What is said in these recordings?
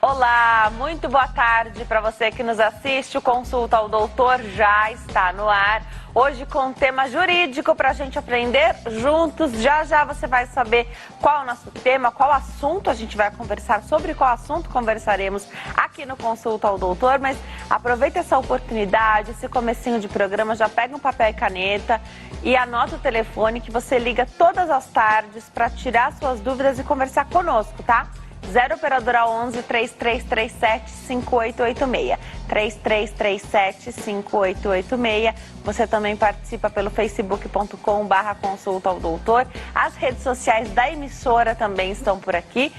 Olá, muito boa tarde para você que nos assiste. O Consulta ao Doutor já está no ar. Hoje com um tema jurídico para a gente aprender juntos. Já já você vai saber qual é o nosso tema, qual assunto a gente vai conversar, sobre qual assunto conversaremos aqui no Consulta ao Doutor. Mas aproveita essa oportunidade, esse comecinho de programa, já pega um papel e caneta e anota o telefone que você liga todas as tardes para tirar suas dúvidas e conversar conosco, tá? 0 operadora 11 3337 5886 3337 5886. Você também participa pelo facebook.com/consulta ao doutor. As redes sociais da emissora também estão por aqui,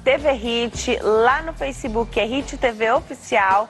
@TVHit, lá no Facebook é Hit TV Oficial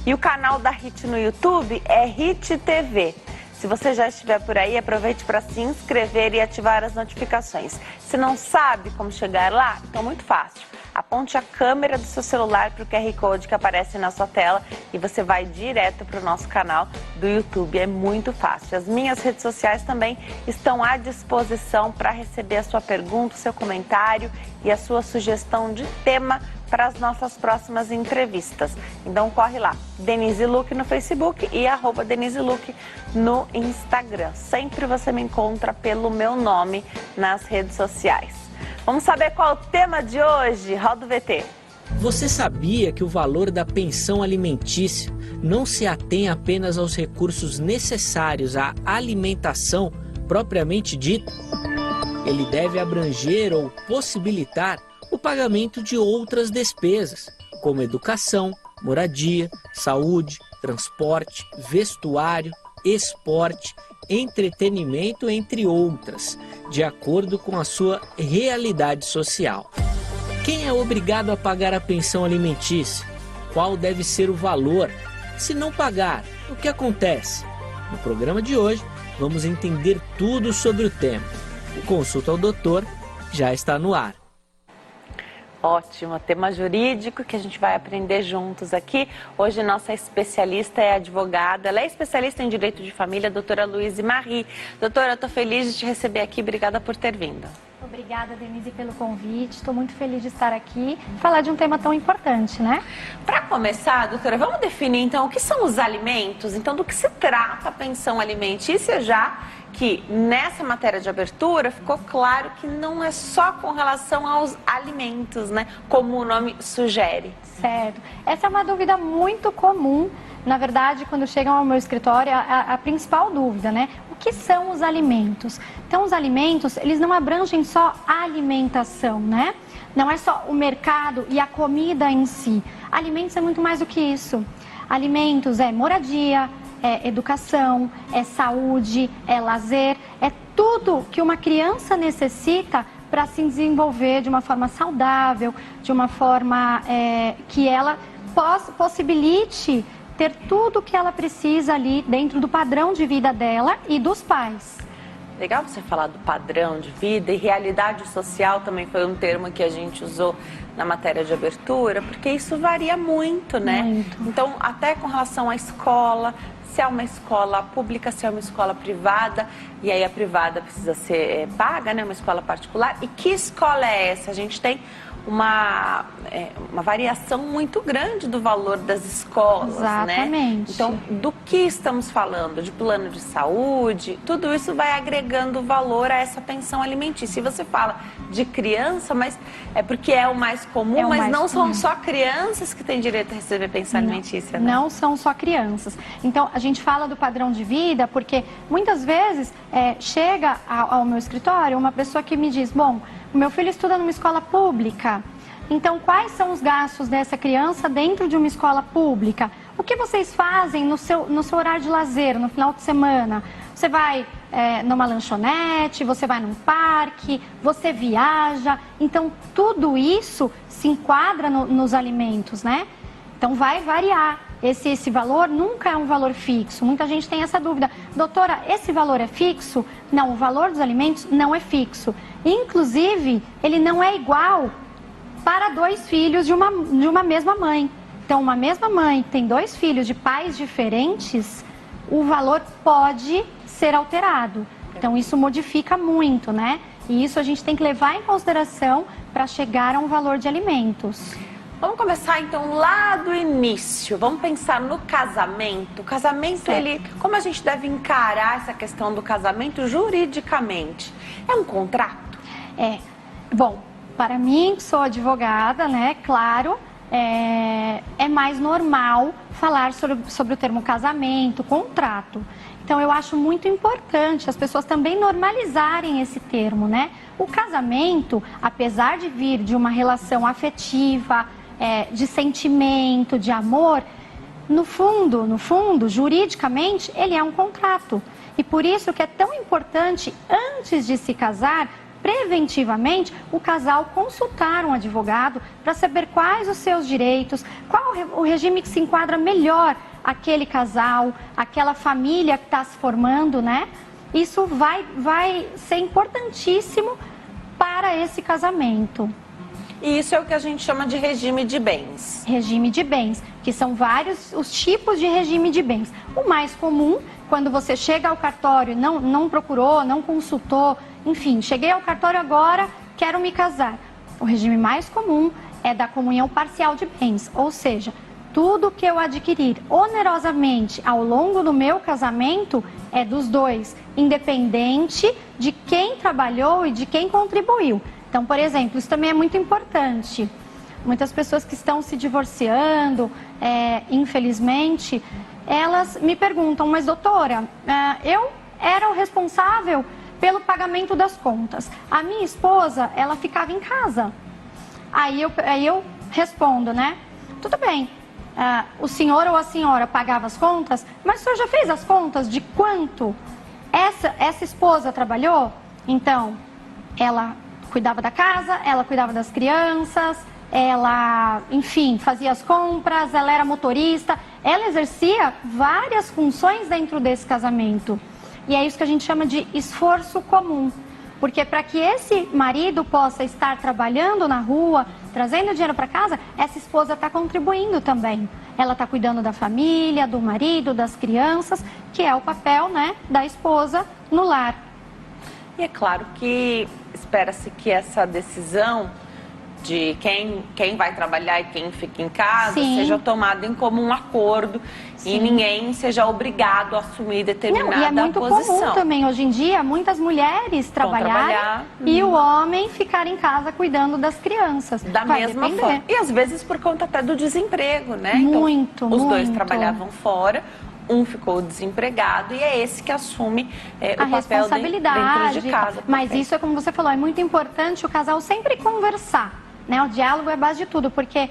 e o canal da Hit no YouTube é Hit TV. Se você já estiver por aí, aproveite para se inscrever e ativar as notificações. Se não sabe como chegar lá, então muito fácil. Aponte a câmera do seu celular para o QR Code que aparece na sua tela e você vai direto para o nosso canal do YouTube. É muito fácil. As minhas redes sociais também estão à disposição para receber a sua pergunta, o seu comentário e a sua sugestão de tema para as nossas próximas entrevistas. Então corre lá, Denise Luque no Facebook e @Denise Luque no Instagram. Sempre você me encontra pelo meu nome nas redes sociais. Vamos saber qual é o tema de hoje? Roda o VT. Você sabia que o valor da pensão alimentícia não se atém apenas aos recursos necessários à alimentação propriamente dita? Ele deve abranger ou possibilitar o pagamento de outras despesas, como educação, moradia, saúde, transporte, vestuário, esporte, entretenimento, entre outras, de acordo com a sua realidade social. Quem é obrigado a pagar a pensão alimentícia? Qual deve ser o valor? Se não pagar, o que acontece? No programa de hoje, vamos entender tudo sobre o tema. O Consulta ao Doutor já está no ar. Ótimo, tema jurídico que a gente vai aprender juntos aqui. Hoje nossa especialista é advogada, ela é especialista em direito de família, a doutora Luíse Marie. Doutora, eu estou feliz de te receber aqui, obrigada por ter vindo. Obrigada, Denise, pelo convite, estou muito feliz de estar aqui e falar de um tema tão importante, né? Para começar, doutora, vamos definir então o que são os alimentos, então do que se trata a pensão alimentícia, já que nessa matéria de abertura ficou claro que não é só com relação aos alimentos, né? Como o nome sugere. Certo. Essa é uma dúvida muito comum. Na verdade, quando chegam ao meu escritório, a principal dúvida, né? O que são os alimentos? Então, os alimentos, eles não abrangem só a alimentação, né? Não é só o mercado e a comida em si. Alimentos é muito mais do que isso. Alimentos é moradia, é educação, é saúde, é lazer, é tudo que uma criança necessita para se desenvolver de uma forma saudável, de uma forma que ela possibilite ter tudo o que ela precisa ali dentro do padrão de vida dela e dos pais. Legal você falar do padrão de vida, e realidade social também foi um termo que a gente usou na matéria de abertura, porque isso varia muito, né? Muito. Então, até com relação à escola, se é uma escola pública, se é uma escola privada, e aí a privada precisa ser paga, né? Uma escola particular. E que escola é essa? A gente tem uma variação muito grande do valor das escolas, Exatamente. né? Então, do que estamos falando? De plano de saúde? Tudo isso vai agregando valor a essa pensão alimentícia. E você fala de criança, mas é porque é o mais comum, mas não são só crianças que têm direito a receber pensão alimentícia, né? Não são só crianças. Então, a gente fala do padrão de vida porque muitas vezes chega ao meu escritório uma pessoa que me diz, bom, o meu filho estuda numa escola pública, então quais são os gastos dessa criança dentro de uma escola pública? O que vocês fazem no seu horário de lazer, no final de semana? Você vai numa lanchonete, você vai num parque, você viaja, então tudo isso se enquadra nos alimentos, né? Então vai variar. Esse valor nunca é um valor fixo. Muita gente tem essa dúvida. Doutora, esse valor é fixo? Não, o valor dos alimentos não é fixo. Inclusive, ele não é igual para 2 filhos de uma mesma mãe. Então, uma mesma mãe tem 2 filhos de pais diferentes, o valor pode ser alterado. Então, isso modifica muito, né? E isso a gente tem que levar em consideração para chegar a um valor de alimentos. Vamos começar então lá do início. Vamos pensar no casamento. O casamento, como a gente deve encarar essa questão do casamento juridicamente? É um contrato? Bom, para mim, que sou advogada, né, claro, é mais normal falar sobre o termo casamento, contrato. Então, eu acho muito importante as pessoas também normalizarem esse termo, né? O casamento, apesar de vir de uma relação afetiva, de sentimento, de amor, no fundo, juridicamente, ele é um contrato. E por isso que é tão importante, antes de se casar, preventivamente, o casal consultar um advogado para saber quais os seus direitos, qual o regime que se enquadra melhor aquele casal, aquela família que está se formando, né? Isso vai ser importantíssimo para esse casamento. E isso é o que a gente chama de regime de bens. Regime de bens, que são vários os tipos de regime de bens. O mais comum, quando você chega ao cartório, não procurou, não consultou, enfim, cheguei ao cartório agora, quero me casar. O regime mais comum é da comunhão parcial de bens, ou seja, tudo que eu adquirir onerosamente ao longo do meu casamento é dos dois, independente de quem trabalhou e de quem contribuiu. Então, por exemplo, isso também é muito importante. Muitas pessoas que estão se divorciando, infelizmente, elas me perguntam, mas doutora, eu era o responsável pelo pagamento das contas. A minha esposa, ela ficava em casa. Aí eu respondo, né? Tudo bem, o senhor ou a senhora pagava as contas, mas o senhor já fez as contas de quanto essa esposa trabalhou? Então, ela cuidava da casa, ela cuidava das crianças, ela, enfim, fazia as compras, ela era motorista, ela exercia várias funções dentro desse casamento. E é isso que a gente chama de esforço comum. Porque para que esse marido possa estar trabalhando na rua, trazendo dinheiro para casa, essa esposa está contribuindo também. Ela está cuidando da família, do marido, das crianças, que é o papel, né, da esposa no lar. E é claro que espera-se que essa decisão de quem vai trabalhar e quem fica em casa seja tomada em comum acordo e ninguém seja obrigado a assumir determinada posição. E é muito comum também, hoje em dia, muitas mulheres trabalharem e o homem ficar em casa cuidando das crianças. Da mesma forma. E às vezes por conta até do desemprego, né? Muito, então, os dois trabalhavam fora, um ficou desempregado e é esse que assume o papel dentro de casa. Mas isso é como você falou, é muito importante o casal sempre conversar. Né? O diálogo é a base de tudo, porque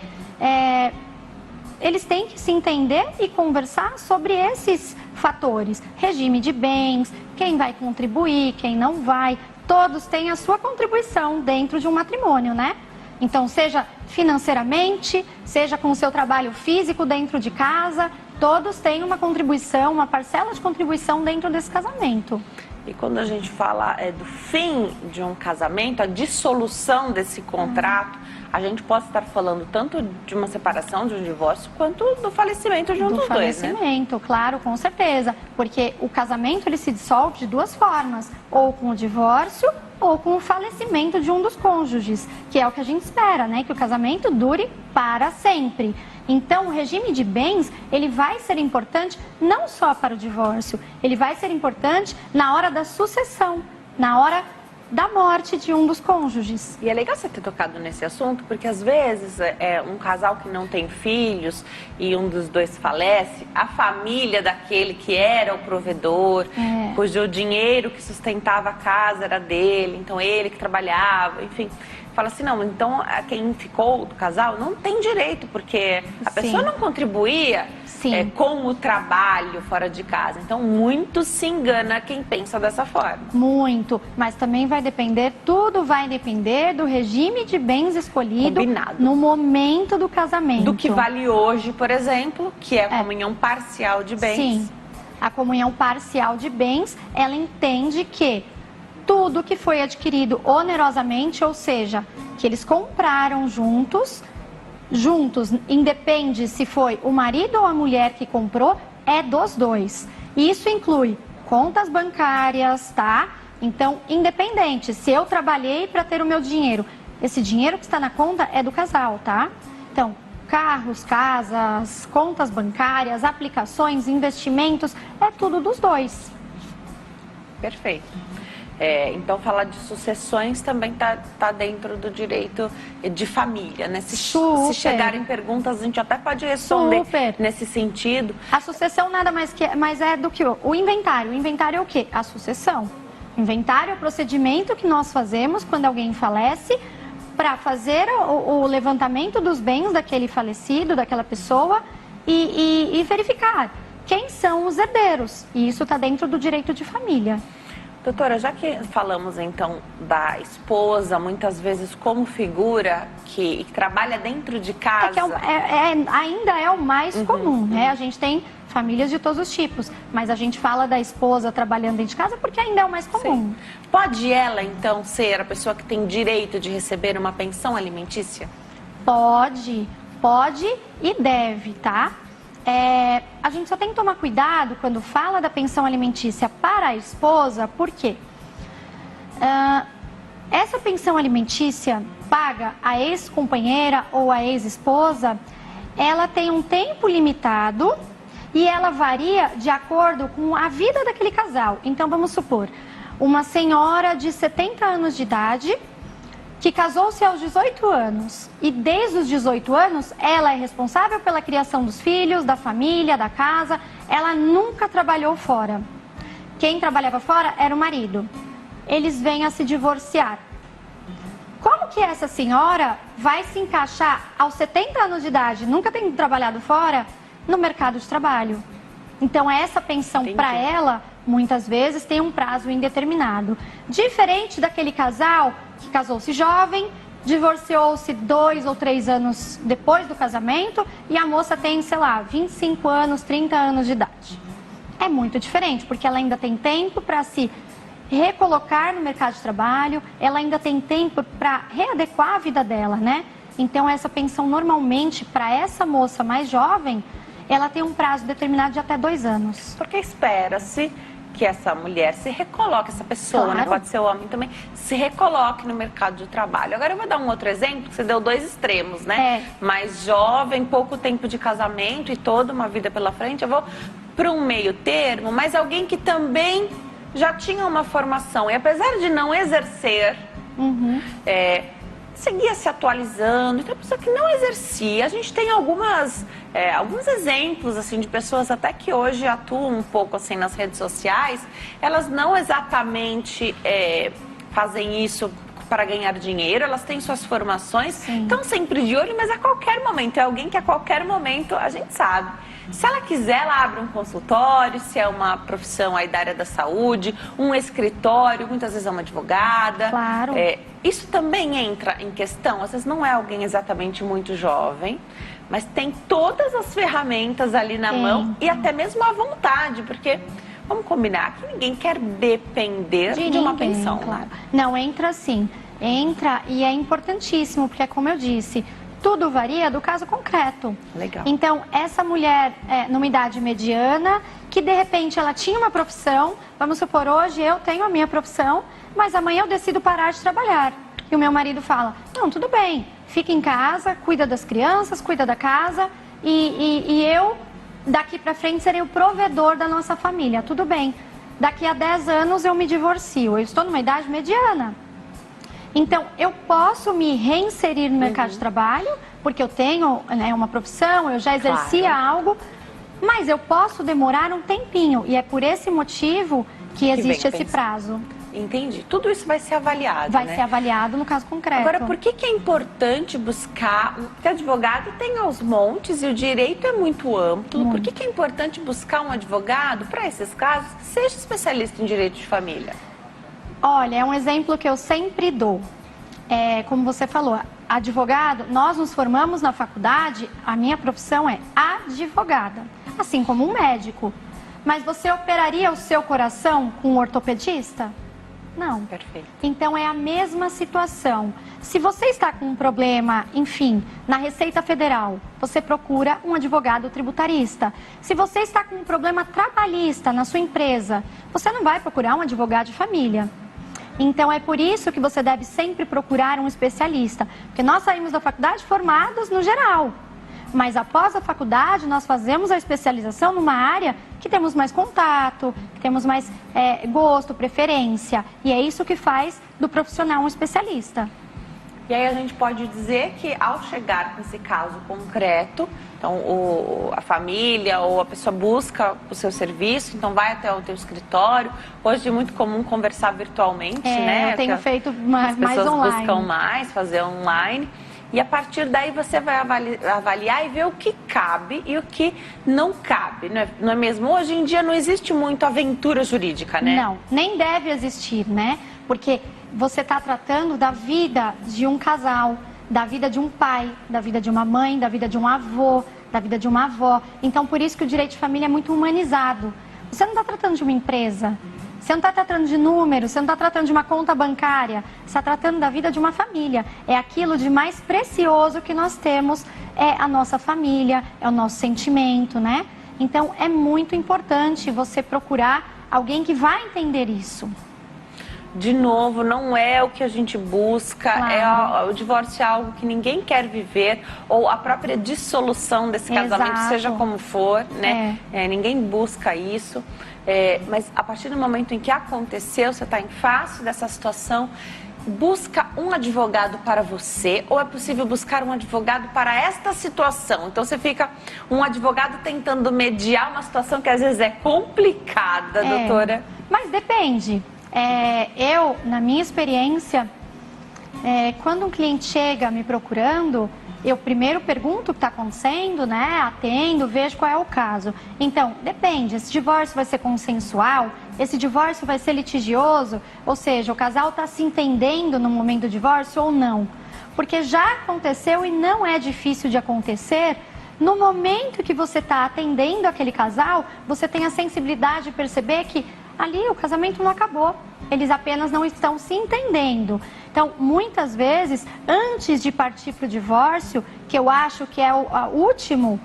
eles têm que se entender e conversar sobre esses fatores. Regime de bens, quem vai contribuir, quem não vai. Todos têm a sua contribuição dentro de um matrimônio, né? Então, seja financeiramente, seja com o seu trabalho físico dentro de casa, todos têm uma contribuição, uma parcela de contribuição dentro desse casamento. E quando a gente fala do fim de um casamento, a dissolução desse contrato, a gente pode estar falando tanto de uma separação, de um divórcio, quanto do falecimento de um dos dois, né? Do falecimento, claro, com certeza. Porque o casamento, ele se dissolve de duas formas. Ou com o divórcio, ou com o falecimento de um dos cônjuges. Que é o que a gente espera, né? Que o casamento dure para sempre. Então, o regime de bens, ele vai ser importante não só para o divórcio, ele vai ser importante na hora da sucessão, na hora da morte de um dos cônjuges. E é legal você ter tocado nesse assunto, porque às vezes um casal que não tem filhos e um dos dois falece, a família daquele que era o provedor, cujo dinheiro que sustentava a casa era dele, então ele que trabalhava, enfim... Fala assim, não, então quem ficou do casal não tem direito, porque a pessoa não contribuía com o trabalho fora de casa. Então, muito se engana quem pensa dessa forma. Muito, mas também vai depender, tudo vai depender do regime de bens escolhido no momento do casamento. Do que vale hoje, por exemplo, que é a comunhão parcial de bens. Sim, a comunhão parcial de bens, ela entende que tudo que foi adquirido onerosamente, ou seja, que eles compraram juntos, independe se foi o marido ou a mulher que comprou, é dos dois. Isso inclui contas bancárias, tá? Então, independente, se eu trabalhei para ter o meu dinheiro, esse dinheiro que está na conta é do casal, tá? Então, carros, casas, contas bancárias, aplicações, investimentos, é tudo dos dois. Perfeito. Então, falar de sucessões também tá dentro do direito de família, né? Se chegarem perguntas, a gente até pode responder nesse sentido. A sucessão nada mais é do que o inventário. O inventário é o quê? A sucessão. O inventário é o procedimento que nós fazemos quando alguém falece para fazer o levantamento dos bens daquele falecido, daquela pessoa e verificar quem são os herdeiros. E isso está dentro do direito de família. Doutora, já que falamos então da esposa, muitas vezes como figura que trabalha dentro de casa... ainda é o mais comum, né? A gente tem famílias de todos os tipos, mas a gente fala da esposa trabalhando dentro de casa porque ainda é o mais comum. Sim. Pode ela, então, ser a pessoa que tem direito de receber uma pensão alimentícia? Pode e deve, tá? A gente só tem que tomar cuidado quando fala da pensão alimentícia para a esposa, porque essa pensão alimentícia paga à ex-companheira ou à ex-esposa, ela tem um tempo limitado e ela varia de acordo com a vida daquele casal. Então, vamos supor, uma senhora de 70 anos de idade que casou-se aos 18 anos e desde os 18 anos ela é responsável pela criação dos filhos, da família, da casa, ela nunca trabalhou fora. Quem trabalhava fora era o marido. Eles vêm a se divorciar. Como que essa senhora vai se encaixar aos 70 anos de idade, nunca tendo trabalhado fora, no mercado de trabalho? Então essa pensão para ela, muitas vezes, tem um prazo indeterminado. Diferente daquele casal que casou-se jovem, divorciou-se 2 ou 3 anos depois do casamento e a moça tem, sei lá, 25 anos, 30 anos de idade. É muito diferente, porque ela ainda tem tempo para se recolocar no mercado de trabalho, ela ainda tem tempo para readequar a vida dela, né? Então essa pensão normalmente para essa moça mais jovem, ela tem um prazo determinado de até 2 anos. Porque espera-se que essa mulher se recoloque, essa pessoa, claro, né? Pode ser o homem também, se recoloque no mercado de trabalho. Agora eu vou dar um outro exemplo, que você deu 2 extremos, né? Mais jovem, pouco tempo de casamento e toda uma vida pela frente. Eu vou para um meio termo, mas alguém que também já tinha uma formação e apesar de não exercer, seguia se atualizando. Então, a pessoa que não exercia, a gente tem alguns exemplos assim de pessoas até que hoje atuam um pouco assim nas redes sociais, elas não exatamente fazem isso para ganhar dinheiro, elas têm suas formações, estão sempre de olho, mas a qualquer momento, é alguém que a qualquer momento, a gente sabe, se ela quiser, ela abre um consultório, se é uma profissão aí da área da saúde, um escritório, muitas vezes é uma advogada. Claro. Isso também entra em questão, às vezes não é alguém exatamente muito jovem, mas tem todas as ferramentas ali na mão e até mesmo a vontade, porque vamos combinar que ninguém quer depender de uma pensão. Claro. Não, entra sim, entra e é importantíssimo, porque como eu disse, tudo varia do caso concreto. Legal. Então, essa mulher numa idade mediana, que de repente ela tinha uma profissão, vamos supor, hoje eu tenho a minha profissão, mas amanhã eu decido parar de trabalhar. E o meu marido fala, não, tudo bem, fica em casa, cuida das crianças, cuida da casa e eu, daqui pra frente, serei o provedor da nossa família. Tudo bem, daqui a 10 anos eu me divorcio, eu estou numa idade mediana. Então, eu posso me reinserir no mercado de trabalho, porque eu tenho uma profissão, eu já exercia algo, mas eu posso demorar um tempinho. E é por esse motivo que existe esse prazo. Entendi. Tudo isso vai ser avaliado, Vai ser avaliado no caso concreto. Agora, por que é importante buscar... Porque advogado tem aos montes e o direito é muito amplo. Por que é importante buscar um advogado para esses casos que seja especialista em direito de família? Olha, é um exemplo que eu sempre dou. Como você falou, advogado, nós nos formamos na faculdade, a minha profissão é advogada, assim como um médico. Mas você operaria o seu coração com um ortopedista? Não. Perfeito. Então é a mesma situação. Se você está com um problema, enfim, na Receita Federal, você procura um advogado tributarista. Se você está com um problema trabalhista na sua empresa, você não vai procurar um advogado de família. Então, é por isso que você deve sempre procurar um especialista. Porque nós saímos da faculdade formados no geral. Mas após a faculdade, nós fazemos a especialização numa área que temos mais contato, que temos mais gosto, preferência. E é isso que faz do profissional um especialista. E aí a gente pode dizer que ao chegar com esse caso concreto, então a família ou a pessoa busca o seu serviço, então vai até o teu escritório. Hoje é muito comum conversar virtualmente, né? Eu tenho feito mais online. As pessoas buscam mais, fazer online. E a partir daí você vai avaliar e ver o que cabe e o que não cabe, não é mesmo? Hoje em dia não existe muito aventura jurídica, né? Não, nem deve existir, né? Porque você está tratando da vida de um casal, da vida de um pai, da vida de uma mãe, da vida de um avô, da vida de uma avó. Então, por isso que o direito de família é muito humanizado. Você não está tratando de uma empresa, você não está tratando de números, você não está tratando de uma conta bancária, você está tratando da vida de uma família. É aquilo de mais precioso que nós temos, é a nossa família, é o nosso sentimento, né? Então, é muito importante você procurar alguém que vai entender isso. De novo, não é o que a gente busca, Claro. o divórcio é algo que ninguém quer viver, ou a própria dissolução desse casamento, Exato. seja como for, né? Ninguém busca isso, mas a partir do momento em que aconteceu, você está em face dessa situação, busca um advogado para você, ou é possível buscar um advogado para esta situação? Então você fica um advogado tentando mediar uma situação que às vezes é complicada, doutora. Mas depende. Eu, na minha experiência, quando um cliente chega me procurando, eu primeiro pergunto o que está acontecendo, né? Atendo, vejo qual é o caso. Então, depende, esse divórcio vai ser consensual? Esse divórcio vai ser litigioso? Ou seja, o casal está se entendendo no momento do divórcio ou não? Porque já aconteceu e não é difícil de acontecer. No momento que você está atendendo aquele casal, você tem a sensibilidade de perceber que ali o casamento não acabou, eles apenas não estão se entendendo. Então, muitas vezes, antes de partir para o divórcio, que eu acho que é o último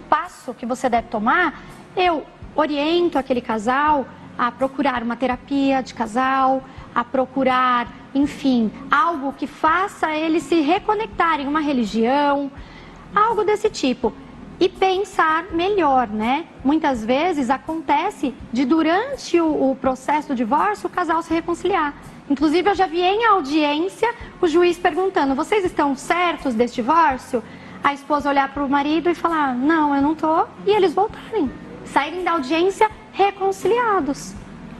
passo que você deve tomar, eu oriento aquele casal a procurar uma terapia de casal, a procurar, enfim, algo que faça eles se reconectarem, uma religião, algo desse tipo. E pensar melhor, né? Muitas vezes acontece de durante o processo do divórcio o casal se reconciliar. Inclusive eu já vi em audiência o juiz perguntando: vocês estão certos desse divórcio? A esposa olhar para o marido e falar: não, eu não tô. E eles voltarem, saírem da audiência reconciliados.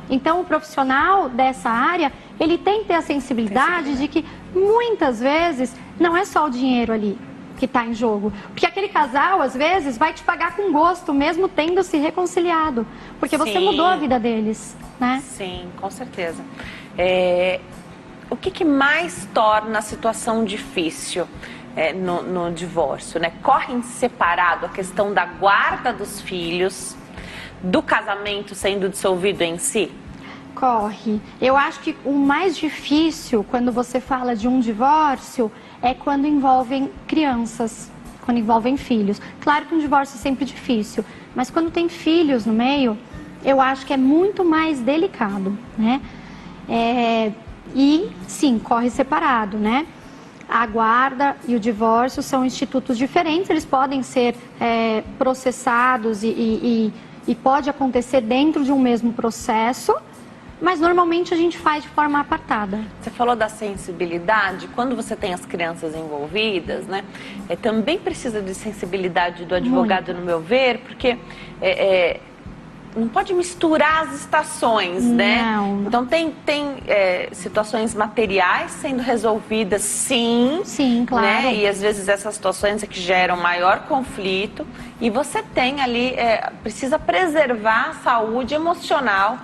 Então o profissional dessa área, ele tem que ter a sensibilidade de que muitas vezes não é só o dinheiro ali que está em jogo. Porque aquele casal, às vezes, vai te pagar com gosto, mesmo tendo se reconciliado. Porque você mudou a vida deles, né? Sim, com certeza. O que mais torna a situação difícil no divórcio, né? Corre em separado a questão da guarda dos filhos, do casamento sendo dissolvido em si? Corre. Eu acho que o mais difícil, quando você fala de um divórcio, é quando envolvem crianças, quando envolvem filhos. Claro que um divórcio é sempre difícil, mas quando tem filhos no meio, eu acho que é muito mais delicado, né? E sim, corre separado, né? A guarda e o divórcio são institutos diferentes, eles podem ser processados e pode acontecer dentro de um mesmo processo, mas normalmente a gente faz de forma apartada. Você falou da sensibilidade, quando você tem as crianças envolvidas, né? Também precisa de sensibilidade do advogado, no meu ver, porque não pode misturar as estações, né? Não. Então tem situações materiais sendo resolvidas, sim. Sim, claro. Né? E às vezes essas situações é que geram maior conflito. E você tem ali, precisa preservar a saúde emocional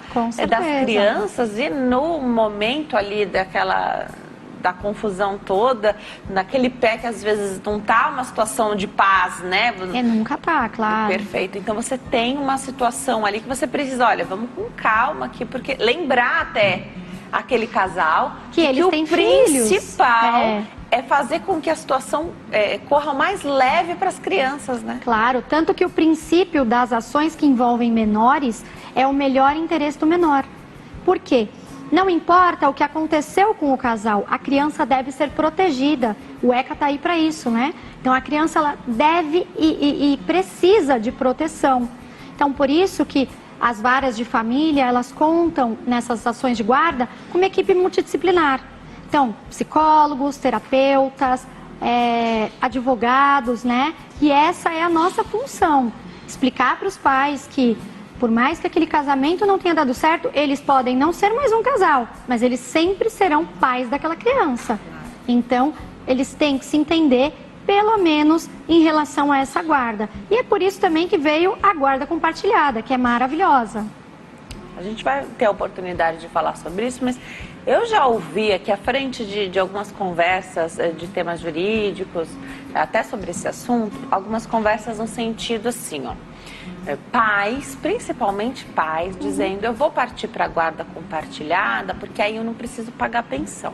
das crianças. E no momento ali da confusão toda, naquele pé que às vezes não tá uma situação de paz, né? Nunca tá, claro. Perfeito. Então você tem uma situação ali que você precisa, olha, vamos com calma aqui, porque lembrar até aquele casal que eles têm filhos. O filhos. principal é fazer com que a situação corra mais leve para as crianças, né? Claro, tanto que o princípio das ações que envolvem menores é o melhor interesse do menor. Por quê? Não importa o que aconteceu com o casal, a criança deve ser protegida. O ECA está aí para isso, né? Então a criança ela deve e precisa de proteção. Então por isso que as varas de família, elas contam nessas ações de guarda com uma equipe multidisciplinar. Então, psicólogos, terapeutas, advogados, né? E essa é a nossa função, explicar para os pais que, por mais que aquele casamento não tenha dado certo, eles podem não ser mais um casal, mas eles sempre serão pais daquela criança. Então, eles têm que se entender, pelo menos em relação a essa guarda. E é por isso também que veio a guarda compartilhada, que é maravilhosa. A gente vai ter a oportunidade de falar sobre isso, mas eu já ouvi aqui à frente de algumas conversas de temas jurídicos, até sobre esse assunto, algumas conversas no sentido assim, ó. Pais, principalmente pais, dizendo eu vou partir para a guarda compartilhada porque aí eu não preciso pagar pensão.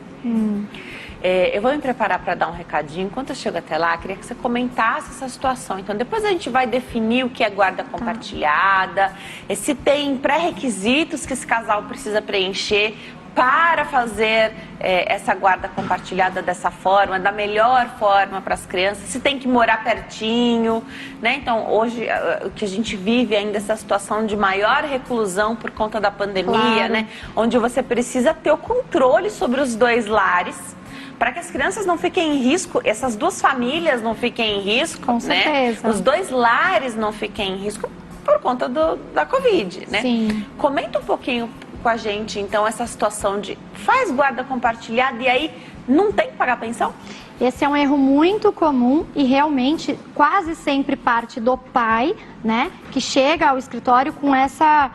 Eu vou me preparar para dar um recadinho. Enquanto eu chego até lá, queria que você comentasse essa situação. Então, depois a gente vai definir o que é guarda compartilhada, se tem pré-requisitos que esse casal precisa preencher para fazer essa guarda compartilhada dessa forma, da melhor forma para as crianças, se tem que morar pertinho, né? Então, hoje, o que a gente vive ainda essa situação de maior reclusão por conta da pandemia, Claro. né? Onde você precisa ter o controle sobre os dois lares, para que as crianças não fiquem em risco, essas duas famílias não fiquem em risco, Com né? certeza. Os dois lares não fiquem em risco por conta da Covid, né? Sim. Comenta um pouquinho com a gente, então, essa situação de faz guarda compartilhada e aí não tem que pagar pensão? Esse é um erro muito comum e realmente quase sempre parte do pai, né? Que chega ao escritório com essa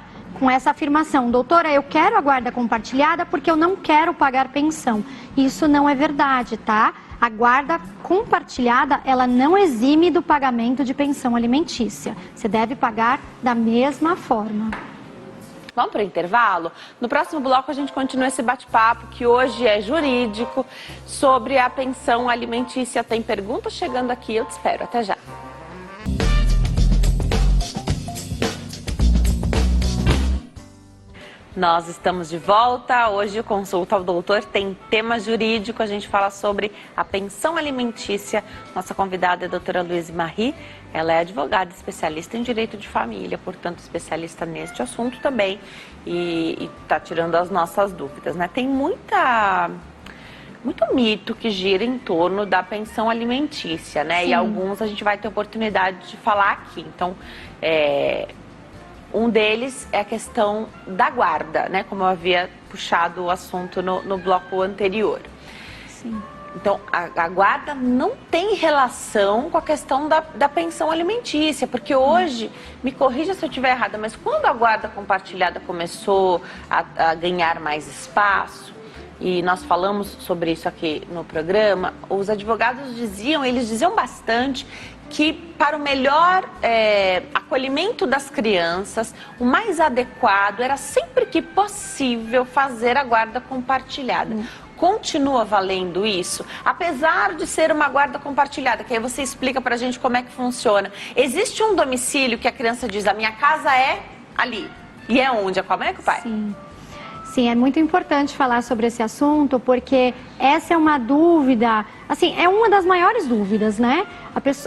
afirmação: doutora, eu quero a guarda compartilhada porque eu não quero pagar pensão. Isso não é verdade, tá? A guarda compartilhada, ela não exime do pagamento de pensão alimentícia. Você deve pagar da mesma forma. Vamos para o intervalo? No próximo bloco a gente continua esse bate-papo, que hoje é jurídico, sobre a pensão alimentícia. Tem perguntas chegando aqui, eu te espero. Até já. Nós estamos de volta. Hoje o Consulta ao Doutor tem tema jurídico. A gente fala sobre a pensão alimentícia. Nossa convidada é a doutora Louise Marie. Ela é advogada especialista em direito de família, portanto especialista neste assunto também. E está tirando as nossas dúvidas, né? Tem muito mito que gira em torno da pensão alimentícia, né? Sim. E alguns a gente vai ter oportunidade de falar aqui. Então, um deles é a questão da guarda, né? Como eu havia puxado o assunto no bloco anterior. Sim. Então, a guarda não tem relação com a questão da pensão alimentícia, porque hoje, me corrija se eu estiver errada, mas quando a guarda compartilhada começou a ganhar mais espaço, e nós falamos sobre isso aqui no programa, os advogados diziam bastante que para o melhor acolhimento das crianças, o mais adequado era sempre que possível fazer a guarda compartilhada. Continua valendo isso? Apesar de ser uma guarda compartilhada, que aí você explica pra gente como é que funciona. Existe um domicílio que a criança diz, a minha casa é ali. E é onde? É com a mãe ou com o pai? Sim. Sim, é muito importante falar sobre esse assunto, porque essa é uma dúvida, assim, é uma das maiores dúvidas, né?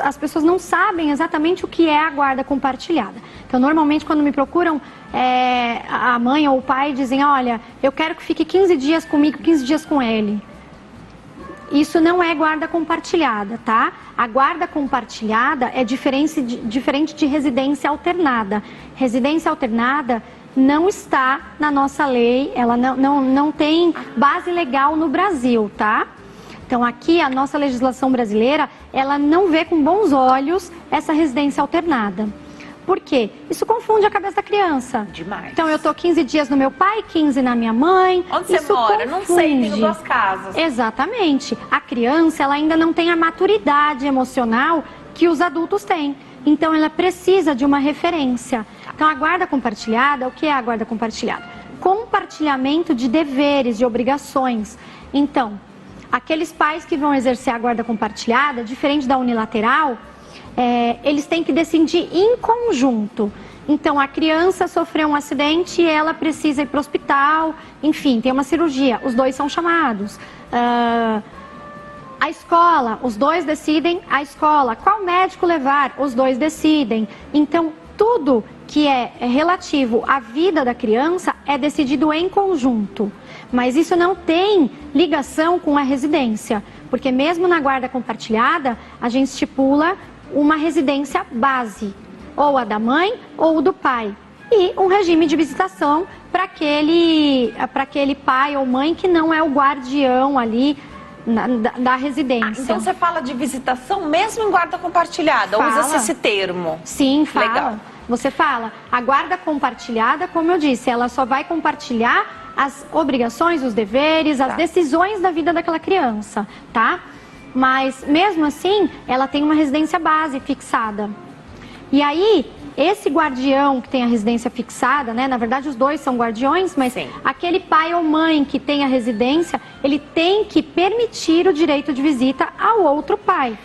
As pessoas não sabem exatamente o que é a guarda compartilhada. Então, normalmente, quando me procuram, a mãe ou o pai dizem, olha, eu quero que fique 15 dias comigo, 15 dias com ele. Isso não é guarda compartilhada, tá? A guarda compartilhada é diferente de residência alternada. Residência alternada não está na nossa lei, ela não tem base legal no Brasil, tá? Então aqui a nossa legislação brasileira, ela não vê com bons olhos essa residência alternada. Por quê? Isso confunde a cabeça da criança. Demais. Então eu tô 15 dias no meu pai, 15 na minha mãe. Onde você mora? Não sei, tenho 2 casas. Exatamente. A criança, ela ainda não tem a maturidade emocional que os adultos têm. Então ela precisa de uma referência. Então a guarda compartilhada, o que é a guarda compartilhada? Compartilhamento de deveres, de obrigações. Então, aqueles pais que vão exercer a guarda compartilhada, diferente da unilateral, eles têm que decidir em conjunto. Então, a criança sofreu um acidente e ela precisa ir para o hospital, enfim, tem uma cirurgia. Os dois são chamados. A escola, os dois decidem a escola. Qual médico levar? Os dois decidem. Então, tudo que é relativo à vida da criança é decidido em conjunto. Mas isso não tem ligação com a residência, porque mesmo na guarda compartilhada, a gente estipula uma residência base, ou a da mãe ou do pai, e um regime de visitação para aquele pai ou mãe que não é o guardião ali da residência. Então você fala de visitação mesmo em guarda compartilhada, usa-se esse termo? Sim, fala. Legal. Você fala, a guarda compartilhada, como eu disse, ela só vai compartilhar as obrigações, os deveres, as decisões da vida daquela criança, tá? Mas mesmo assim, ela tem uma residência base fixada. E aí, esse guardião que tem a residência fixada, né? Na verdade, os dois são guardiões, mas aquele pai ou mãe que tem a residência, ele tem que permitir o direito de visita ao outro pai.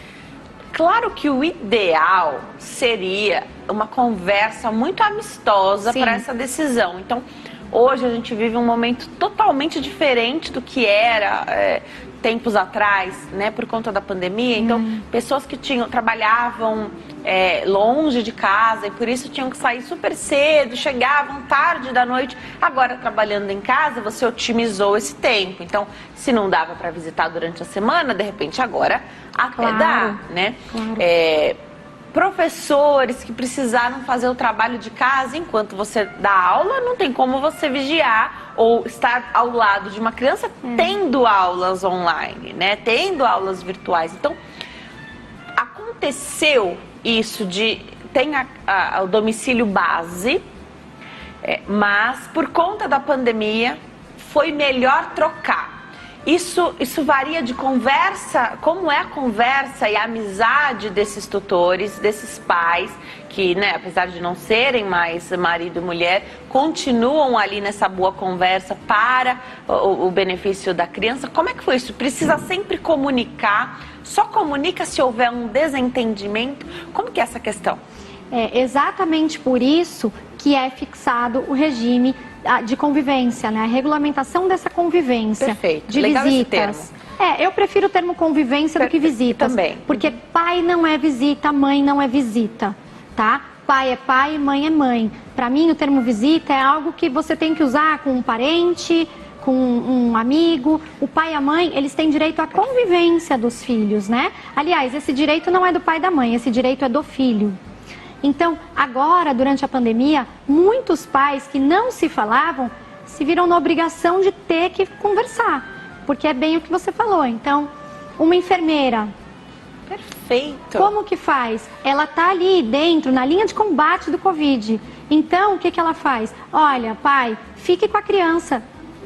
Claro que o ideal seria uma conversa muito amistosa para essa decisão. Então, hoje a gente vive um momento totalmente diferente do que era tempos atrás, né, por conta da pandemia. Então, pessoas que trabalhavam longe de casa e por isso tinham que sair super cedo, chegavam tarde da noite. Agora, trabalhando em casa, você otimizou esse tempo. Então, se não dava para visitar durante a semana, de repente agora até dá, né? Claro. Professores que precisaram fazer o trabalho de casa enquanto você dá aula, não tem como você vigiar ou estar ao lado de uma criança tendo aulas online, né? Tendo aulas virtuais. Então, aconteceu isso tem o domicílio base, mas por conta da pandemia foi melhor trocar. Isso varia de conversa, como é a conversa e a amizade desses tutores, desses pais, que, né, apesar de não serem mais marido e mulher, continuam ali nessa boa conversa para o benefício da criança. Como é que foi isso? Precisa sempre comunicar? Só comunica se houver um desentendimento? Como que é essa questão? É exatamente por isso que é fixado o regime de convivência, né? A regulamentação dessa convivência. Perfeito. De Legal visitas. esse termo. Eu prefiro o termo convivência do que visitas. Também. Porque pai não é visita, mãe não é visita, tá? Pai é pai, mãe é mãe. Para mim, o termo visita é algo que você tem que usar com um parente, com um amigo. O pai e a mãe, eles têm direito à convivência dos filhos, né? Aliás, esse direito não é do pai e da mãe, esse direito é do filho. Então, agora, durante a pandemia, muitos pais que não se falavam se viram na obrigação de ter que conversar, porque é bem o que você falou. Então, uma enfermeira... Perfeito. Como que faz? Ela tá ali dentro, na linha de combate do Covid. Então, o que ela faz? Olha, pai, fique com a criança,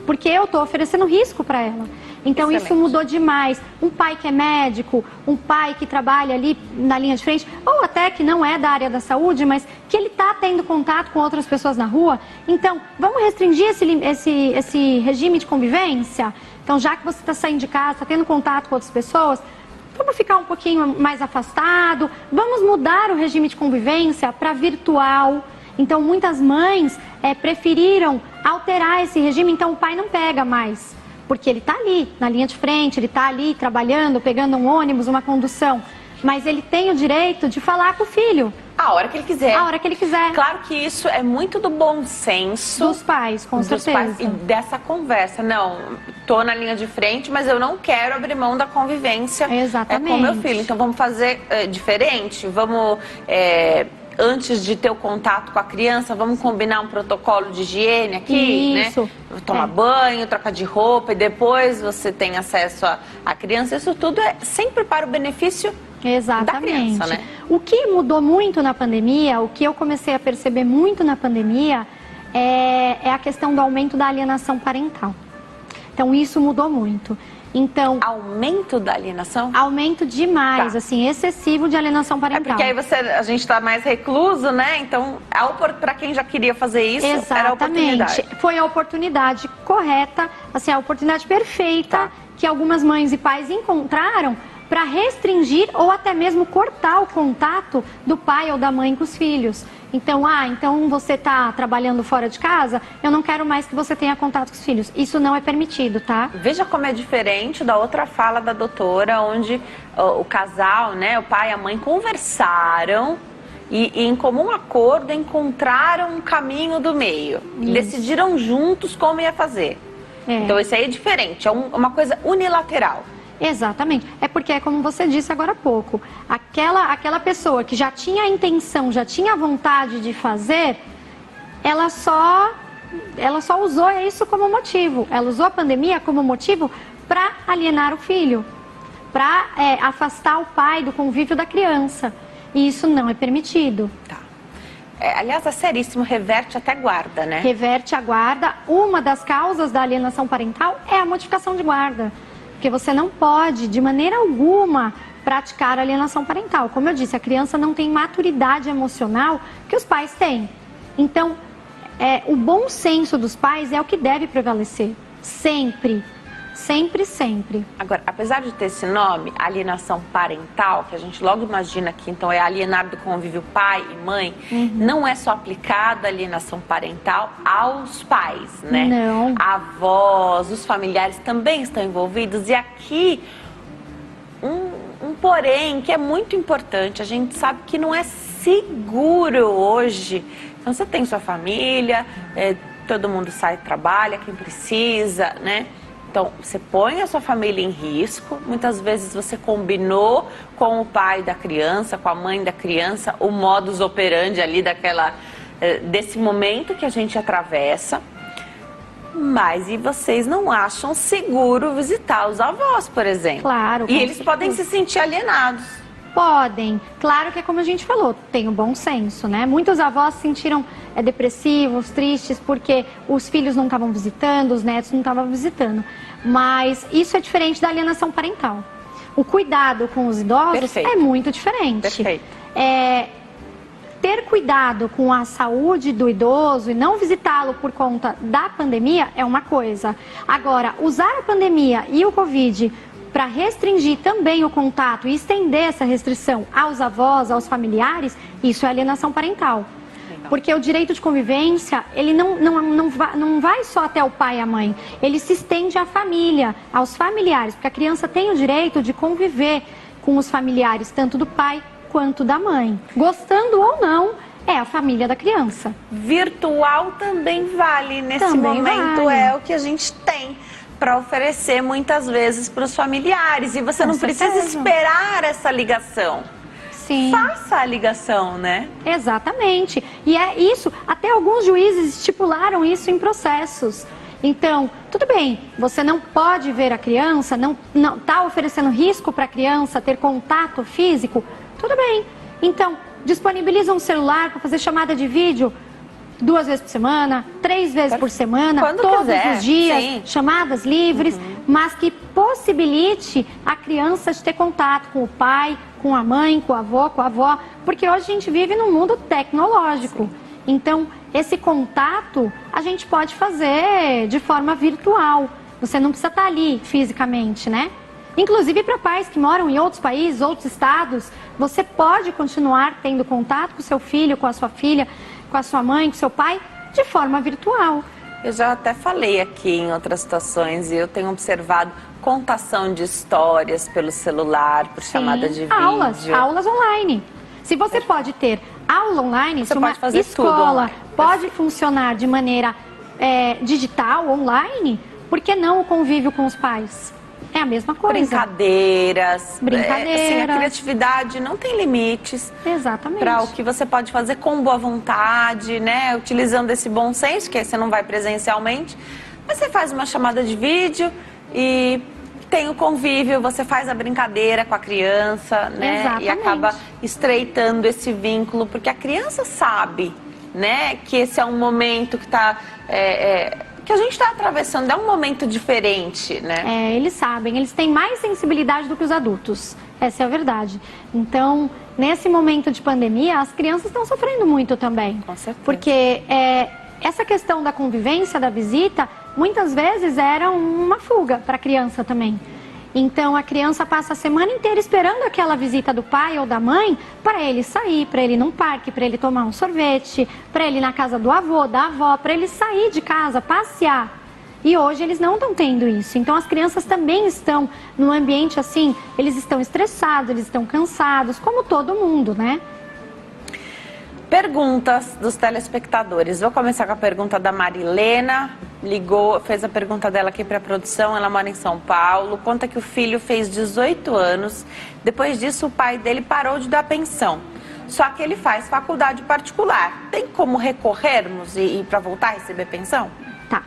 porque eu tô oferecendo risco para ela. Então, Excelente. Isso mudou demais. Um pai que é médico, um pai que trabalha ali na linha de frente, ou até que não é da área da saúde, mas que ele está tendo contato com outras pessoas na rua. Então, vamos restringir esse regime de convivência? Então, já que você está saindo de casa, está tendo contato com outras pessoas, vamos ficar um pouquinho mais afastado, vamos mudar o regime de convivência para virtual. Então, muitas mães preferiram alterar esse regime, então o pai não pega mais. Porque ele está ali, na linha de frente, ele está ali trabalhando, pegando um ônibus, uma condução. Mas ele tem o direito de falar com o filho. A hora que ele quiser. A hora que ele quiser. Claro que isso é muito do bom senso. Dos pais, com certeza. Pais, e dessa conversa. Não, tô na linha de frente, mas eu não quero abrir mão da convivência Exatamente. Com o meu filho. Então vamos fazer diferente, vamos... Antes de ter o contato com a criança, vamos combinar um protocolo de higiene aqui, isso. né? Tomar banho, trocar de roupa e depois você tem acesso à criança. Isso tudo é sempre para o benefício da criança, né? O que mudou muito na pandemia, o que eu comecei a perceber muito na pandemia, é a questão do aumento da alienação parental. Então, isso mudou muito. Então, aumento da alienação? Aumento demais, assim, excessivo de alienação parental. Porque aí a gente está mais recluso, né? Então, para quem já queria fazer isso, era a oportunidade. Foi a oportunidade correta, assim, a oportunidade perfeita que algumas mães e pais encontraram para restringir ou até mesmo cortar o contato do pai ou da mãe com os filhos. Então, então você está trabalhando fora de casa, eu não quero mais que você tenha contato com os filhos. Isso não é permitido, tá? Veja como é diferente da outra fala da doutora, onde o casal, né, o pai e a mãe conversaram e em comum acordo encontraram um caminho do meio. E decidiram juntos como ia fazer. Então isso aí é diferente, é uma coisa unilateral. Exatamente. É porque é como você disse agora há pouco. Aquela pessoa que já tinha a intenção, já tinha a vontade de fazer, ela só usou isso como motivo. Ela usou a pandemia como motivo para alienar o filho, para afastar o pai do convívio da criança. E isso não é permitido. Tá. Aliás, é seríssimo, reverte até guarda, né? Reverte a guarda. Uma das causas da alienação parental é a modificação de guarda. Porque você não pode, de maneira alguma, praticar alienação parental. Como eu disse, a criança não tem maturidade emocional que os pais têm. Então, o bom senso dos pais é o que deve prevalecer. Sempre. Sempre, sempre. Agora, apesar de ter esse nome, alienação parental, que a gente logo imagina que então é alienar do convívio pai e mãe, não é só aplicada a alienação parental aos pais, né? Não. Avós, os familiares também estão envolvidos. E aqui, um porém que é muito importante, a gente sabe que não é seguro hoje. Então, você tem sua família, todo mundo sai e trabalha, quem precisa, né? Então, você põe a sua família em risco, muitas vezes você combinou com o pai da criança, com a mãe da criança, o modus operandi ali desse momento que a gente atravessa, mas e vocês não acham seguro visitar os avós, por exemplo? Claro. E eles podem se sentir alienados. Podem. Claro que é como a gente falou, tem o bom senso, né? Muitos avós se sentiram depressivos, tristes, porque os filhos não estavam visitando, os netos não estavam visitando. Mas isso é diferente da alienação parental. O cuidado com os idosos é muito diferente. Perfeito. Ter cuidado com a saúde do idoso e não visitá-lo por conta da pandemia é uma coisa. Agora, usar a pandemia e o Covid para restringir também o contato e estender essa restrição aos avós, aos familiares, isso é alienação parental. Legal. Porque o direito de convivência, ele não vai só até o pai e a mãe, ele se estende à família, aos familiares, porque a criança tem o direito de conviver com os familiares, tanto do pai quanto da mãe. Gostando ou não, é a família da criança. Virtual também vale nesse momento, vale. É o que a gente tem para oferecer muitas vezes para os familiares. E você não precisa esperar essa ligação. Sim. Faça a ligação, né? Exatamente. E é isso, até alguns juízes estipularam isso em processos. Então, tudo bem, você não pode ver a criança, não está oferecendo risco para a criança ter contato físico, tudo bem. Então, disponibiliza um celular para fazer chamada de vídeo 2 vezes por semana, 3 vezes por semana, quando todos quiser, os dias, sim. Chamadas livres, mas que possibilite a criança de ter contato com o pai, com a mãe, com o avô, com a avó, porque hoje a gente vive num mundo tecnológico. Sim. Então, esse contato a gente pode fazer de forma virtual. Você não precisa estar ali fisicamente, né? Inclusive para pais que moram em outros países, outros estados, você pode continuar tendo contato com o seu filho, com a sua filha, com a sua mãe, com o seu pai, de forma virtual. Eu já até falei aqui em outras situações e eu tenho observado contação de histórias pelo celular, por chamada de vídeo. Aulas online. Se você pode ter aula online, você se uma pode fazer escola pode funcionar de maneira digital, online, por que não o convívio com os pais? É a mesma coisa. Brincadeiras. Brincadeiras. Assim, a criatividade não tem limites. Exatamente. Para o que você pode fazer com boa vontade, né? Utilizando esse bom senso, que aí você não vai presencialmente. Mas você faz uma chamada de vídeo e tem o convívio, você faz a brincadeira com a criança, né? Exatamente. E acaba estreitando esse vínculo, porque a criança sabe, né? Que esse é um momento que está... que a gente está atravessando, é um momento diferente, né? Eles sabem, eles têm mais sensibilidade do que os adultos, essa é a verdade. Então, nesse momento de pandemia, as crianças estão sofrendo muito também. Com certeza. Porque essa questão da convivência, da visita, muitas vezes era uma fuga para a criança também. Então a criança passa a semana inteira esperando aquela visita do pai ou da mãe para ele sair, para ele ir num parque, para ele tomar um sorvete, para ele ir na casa do avô, da avó, para ele sair de casa, passear. E hoje eles não estão tendo isso. Então as crianças também estão num ambiente assim, eles estão estressados, eles estão cansados, como todo mundo, né? Perguntas dos telespectadores. Vou começar com a pergunta da Marilena. Ligou, fez a pergunta dela aqui para a produção. Ela mora em São Paulo. Conta que o filho fez 18 anos. Depois disso, o pai dele parou de dar pensão. Só que ele faz faculdade particular. Tem como recorrermos e para voltar a receber pensão? Tá.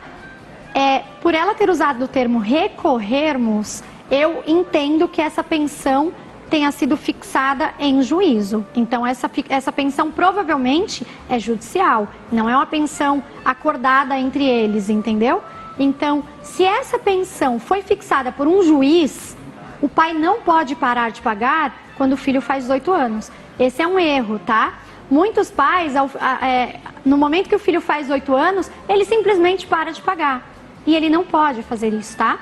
Por ela ter usado o termo recorrermos, eu entendo que essa pensão tenha sido fixada em juízo. Então, essa pensão provavelmente é judicial, não é uma pensão acordada entre eles, entendeu? Então, se essa pensão foi fixada por um juiz, o pai não pode parar de pagar quando o filho faz 18 anos. Esse é um erro, tá? Muitos pais, no momento que o filho faz 18 anos, ele simplesmente para de pagar. E ele não pode fazer isso, tá?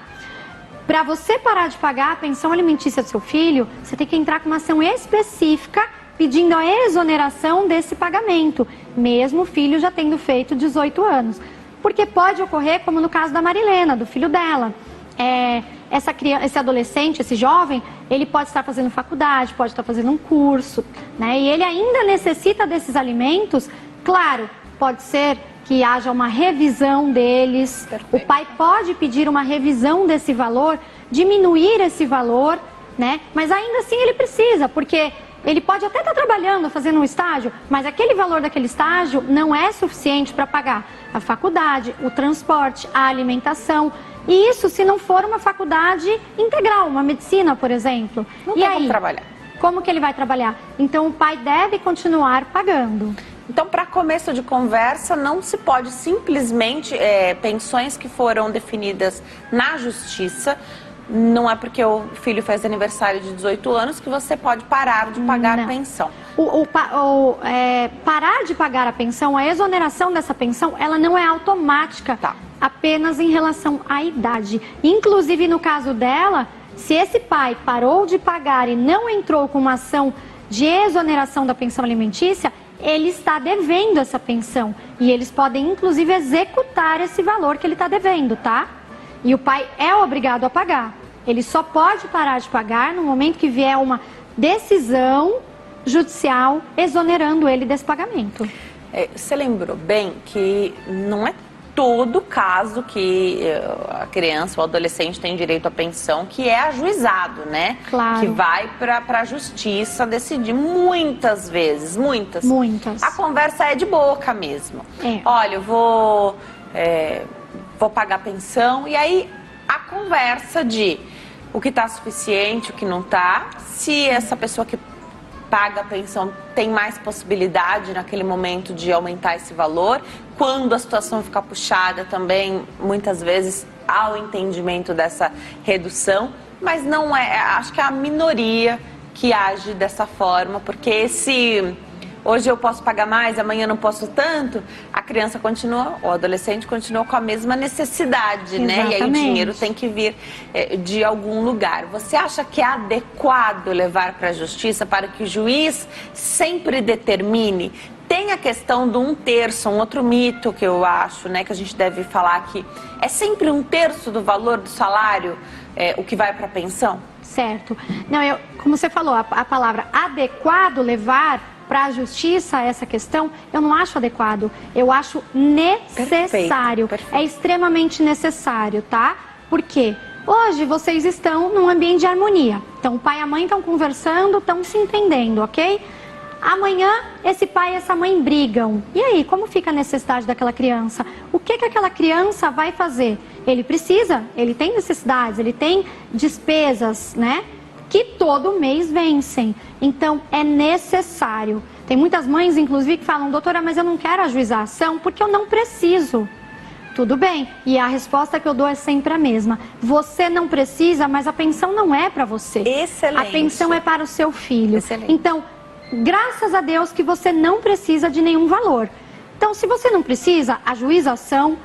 Para você parar de pagar a pensão alimentícia do seu filho, você tem que entrar com uma ação específica pedindo a exoneração desse pagamento, mesmo o filho já tendo feito 18 anos. Porque pode ocorrer, como no caso da Marilena, do filho dela. Esse adolescente, esse jovem, ele pode estar fazendo faculdade, pode estar fazendo um curso, né? E ele ainda necessita desses alimentos. Claro, pode ser que haja uma revisão deles. Perfeito. O pai pode pedir uma revisão desse valor, diminuir esse valor, né? Mas ainda assim ele precisa, porque ele pode até estar trabalhando, fazendo um estágio, mas aquele valor daquele estágio não é suficiente para pagar a faculdade, o transporte, a alimentação. E isso se não for uma faculdade integral, uma medicina, por exemplo. Não tem como trabalhar. Como que ele vai trabalhar? Então o pai deve continuar pagando. Então, para começo de conversa, não se pode simplesmente, pensões que foram definidas na justiça, não é porque o filho fez aniversário de 18 anos que você pode parar de pagar a pensão. Parar de pagar a pensão, a exoneração dessa pensão, ela não é automática, tá, apenas em relação à idade. Inclusive, no caso dela, se esse pai parou de pagar e não entrou com uma ação de exoneração da pensão alimentícia, ele está devendo essa pensão e eles podem inclusive executar esse valor que ele está devendo, tá? E o pai é obrigado a pagar. Ele só pode parar de pagar no momento que vier uma decisão judicial exonerando ele desse pagamento. Você lembrou bem que não é todo caso que a criança ou adolescente tem direito à pensão que é ajuizado, né? Claro. Que vai para a justiça decidir muitas vezes, muitas. A conversa é de boca mesmo. Olha, eu vou pagar a pensão e aí a conversa de o que está suficiente, o que não está, se essa pessoa que paga a pensão tem mais possibilidade naquele momento de aumentar esse valor. Quando a situação ficar puxada também, muitas vezes há o entendimento dessa redução, mas não acho que é a minoria que age dessa forma, porque se hoje eu posso pagar mais, amanhã não posso tanto, a criança continua, o adolescente continua com a mesma necessidade, né? E aí o dinheiro tem que vir de algum lugar. Você acha que é adequado levar para a justiça para que o juiz sempre determine? Tem a questão do 1/3, um outro mito que eu acho, né, que a gente deve falar aqui. É sempre 1/3 do valor do salário o que vai para a pensão? Certo. Não, como você falou, a palavra adequado levar para a justiça essa questão, eu não acho adequado. Eu acho necessário. Perfeito. É extremamente necessário, tá? Por quê? Hoje vocês estão num ambiente de harmonia. Então o pai e a mãe estão conversando, estão se entendendo, ok? Amanhã esse pai e essa mãe brigam. E aí, como fica a necessidade daquela criança? O que aquela criança vai fazer? Ele precisa, ele tem necessidades, ele tem despesas, né? Que todo mês vencem. Então, é necessário. Tem muitas mães, inclusive, que falam, doutora, mas eu não quero ajuizar a ação porque eu não preciso. Tudo bem. E a resposta que eu dou é sempre a mesma. Você não precisa, mas a pensão não é para você. Excelente. A pensão é para o seu filho. Excelente. Então, graças a Deus que você não precisa de nenhum valor. Então, se você não precisa, ajuiza a ação,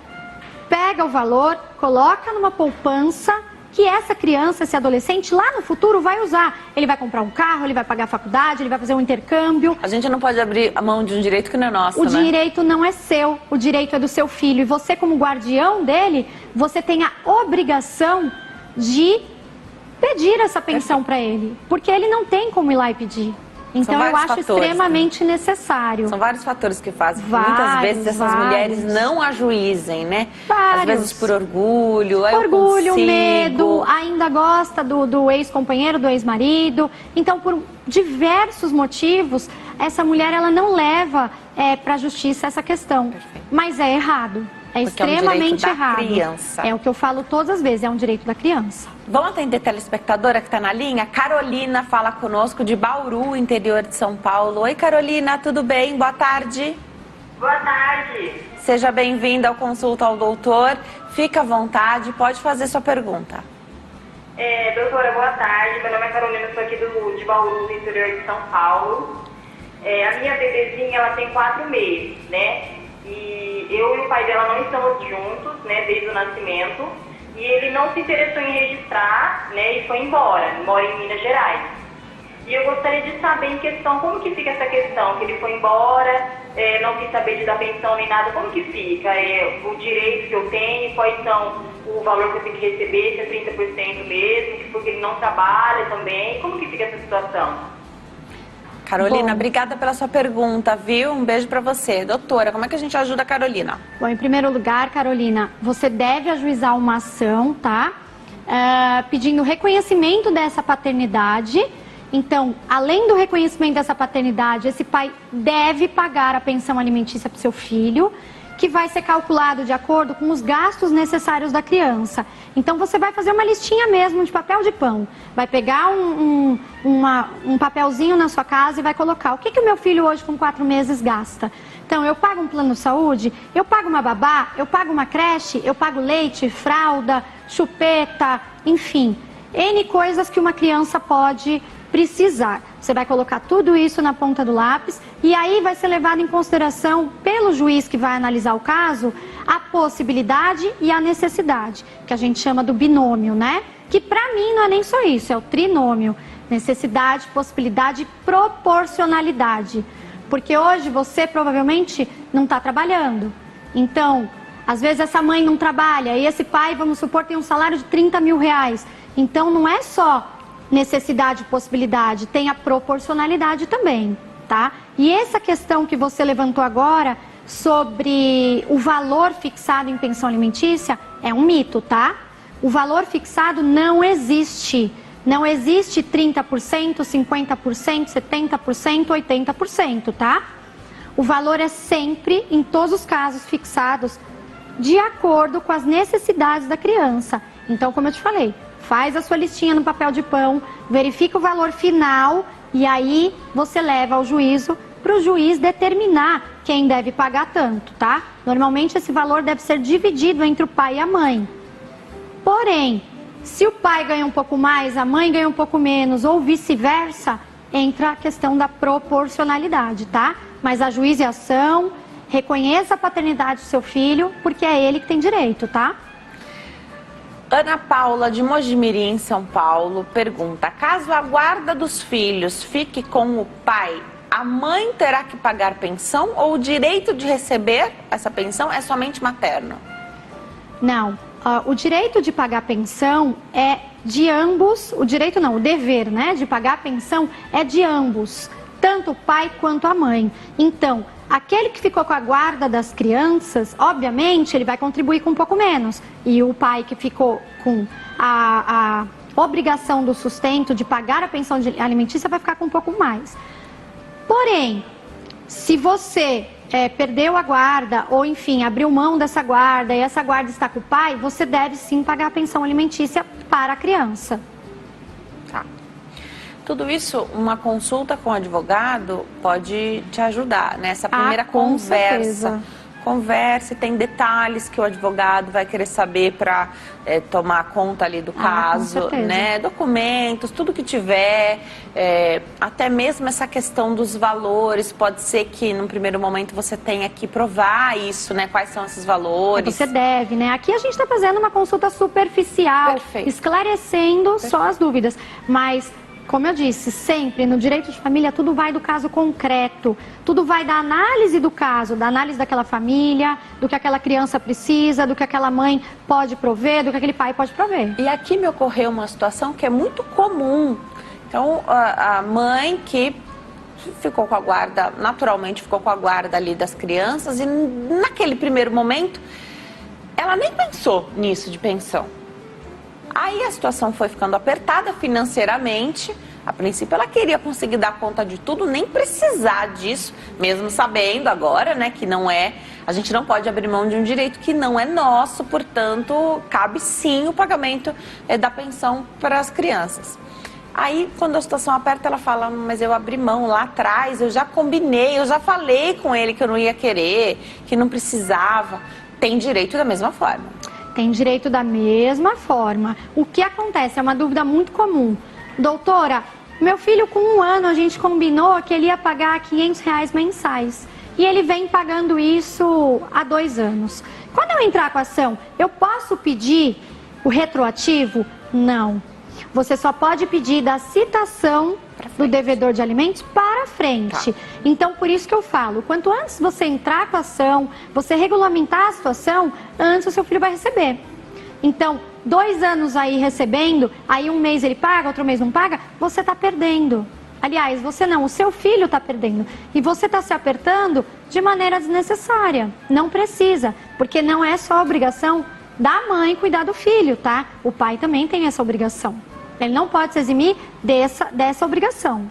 pega o valor, coloca numa poupança que essa criança, esse adolescente, lá no futuro vai usar. Ele vai comprar um carro, ele vai pagar a faculdade, ele vai fazer um intercâmbio. A gente não pode abrir a mão de um direito que não é nosso, O né? direito não é seu, o direito é do seu filho. E você, como guardião dele, você tem a obrigação de pedir essa pensão para ele. Porque ele não tem como ir lá e pedir. Então eu acho extremamente necessário. São vários fatores que fazem que Vários, muitas vezes essas mulheres não ajuizem, né? Vários. Às vezes por orgulho, eu Orgulho, consigo. medo, ainda gosta do ex-companheiro, do ex-marido. Então, por diversos motivos, essa mulher ela não leva para a justiça essa questão. Perfeito. Mas é errado. É porque extremamente é um direito da errado. criança. É o que eu falo todas as vezes, é um direito da criança. Vamos atender a telespectadora que está na linha? Carolina fala conosco de Bauru, interior de São Paulo. Oi, Carolina, tudo bem? Boa tarde. Boa tarde. Seja bem-vinda ao Consulta ao Doutor. Fica à vontade, pode fazer sua pergunta. Doutora, boa tarde. Meu nome é Carolina, sou aqui de Bauru, do interior de São Paulo. A minha bebezinha, ela tem 4 meses, né? E eu e o pai dela não estamos juntos, né, desde o nascimento. E ele não se interessou em registrar, né, e foi embora. Mora em Minas Gerais. E eu gostaria de saber em questão, como que fica essa questão? Que ele foi embora, não quis saber de dar pensão nem nada, como que fica? O direito que eu tenho, quais são o valor que eu tenho que receber, se é 30% mesmo, porque ele não trabalha também, como que fica essa situação? Carolina, Bom, obrigada pela sua pergunta, viu? Um beijo pra você. Doutora, como é que a gente ajuda a Carolina? Bom, em primeiro lugar, Carolina, você deve ajuizar uma ação, tá? Pedindo reconhecimento dessa paternidade. Então, além do reconhecimento dessa paternidade, esse pai deve pagar a pensão alimentícia para o seu filho, que vai ser calculado de acordo com os gastos necessários da criança. Então, você vai fazer uma listinha mesmo de papel de pão. Vai pegar um papelzinho na sua casa e vai colocar o que o meu filho hoje com 4 meses gasta. Então, eu pago um plano de saúde, eu pago uma babá, eu pago uma creche, eu pago leite, fralda, chupeta, enfim. N coisas que uma criança pode precisar. Você vai colocar tudo isso na ponta do lápis e aí vai ser levado em consideração pelo juiz que vai analisar o caso a possibilidade e a necessidade, que a gente chama do binômio, né? Que pra mim não é nem só isso, é o trinômio. Necessidade, possibilidade e proporcionalidade. Porque hoje você provavelmente não está trabalhando. Então, às vezes essa mãe não trabalha e esse pai, vamos supor, tem um salário de 30 mil reais. Então não é só necessidade e possibilidade, tem a proporcionalidade também, tá? E essa questão que você levantou agora sobre o valor fixado em pensão alimentícia é um mito, tá? O valor fixado não existe. Não existe 30%, 50%, 70%, 80%, tá? O valor é sempre, em todos os casos, fixados de acordo com as necessidades da criança. Então, como eu te falei, faz a sua listinha no papel de pão, verifica o valor final e aí você leva ao juízo para o juiz determinar quem deve pagar tanto, tá? Normalmente esse valor deve ser dividido entre o pai e a mãe. Porém, se o pai ganha um pouco mais, a mãe ganha um pouco menos ou vice-versa, entra a questão da proporcionalidade, tá? Mas ajuize a ação, reconheça a paternidade do seu filho, porque é ele que tem direito, tá? Ana Paula, de Mojimirim, São Paulo, pergunta: caso a guarda dos filhos fique com o pai, a mãe terá que pagar pensão ou o direito de receber essa pensão é somente materno? Não. O direito de pagar pensão é de ambos, o dever, né, de pagar pensão é de ambos, tanto o pai quanto a mãe. Então, aquele que ficou com a guarda das crianças, obviamente, ele vai contribuir com um pouco menos. E o pai que ficou com a obrigação do sustento de pagar a pensão alimentícia vai ficar com um pouco mais. Porém, se você perdeu a guarda ou, enfim, abriu mão dessa guarda e essa guarda está com o pai, você deve sim pagar a pensão alimentícia para a criança. Tá. Tudo isso, uma consulta com o advogado pode te ajudar nessa primeira com conversa certeza. converse, tem detalhes que o advogado vai querer saber para tomar conta ali do caso, né? Documentos, tudo que tiver, até mesmo essa questão dos valores, pode ser que no primeiro momento você tenha que provar isso, né? Quais são esses valores. Você deve, né? Aqui a gente está fazendo uma consulta superficial, esclarecendo só as dúvidas, mas... Como eu disse, sempre no direito de família tudo vai do caso concreto, tudo vai da análise do caso, da análise daquela família, do que aquela criança precisa, do que aquela mãe pode prover, do que aquele pai pode prover. E aqui me ocorreu uma situação que é muito comum. Então, a mãe que ficou com a guarda, naturalmente ficou com a guarda ali das crianças e naquele primeiro momento, ela nem pensou nisso de pensão. Aí a situação foi ficando apertada financeiramente. A princípio ela queria conseguir dar conta de tudo, nem precisar disso, mesmo sabendo agora, né, que não é, a gente não pode abrir mão de um direito que não é nosso, portanto, cabe sim o pagamento da pensão para as crianças. Aí, quando a situação aperta, ela fala, mas eu abri mão lá atrás, eu já combinei, eu já falei com ele que eu não ia querer, que não precisava. Tem direito da mesma forma. Tem direito da mesma forma. O que acontece? É uma dúvida muito comum. Doutora, meu filho com 1 ano a gente combinou que ele ia pagar R$500 mensais. E ele vem pagando isso há 2 anos. Quando eu entrar com a ação, eu posso pedir o retroativo? Não. Você só pode pedir da citação do devedor de alimentos para frente. Tá. Então, por isso que eu falo, quanto antes você entrar com a ação, você regulamentar a situação, antes o seu filho vai receber. Então, 2 anos aí recebendo, aí 1 mês ele paga, outro mês não paga, você está perdendo. Aliás, você não, o seu filho está perdendo. E você está se apertando de maneira desnecessária. Não precisa, porque não é só a obrigação da mãe cuidar do filho, tá? O pai também tem essa obrigação. Ele não pode se eximir dessa obrigação.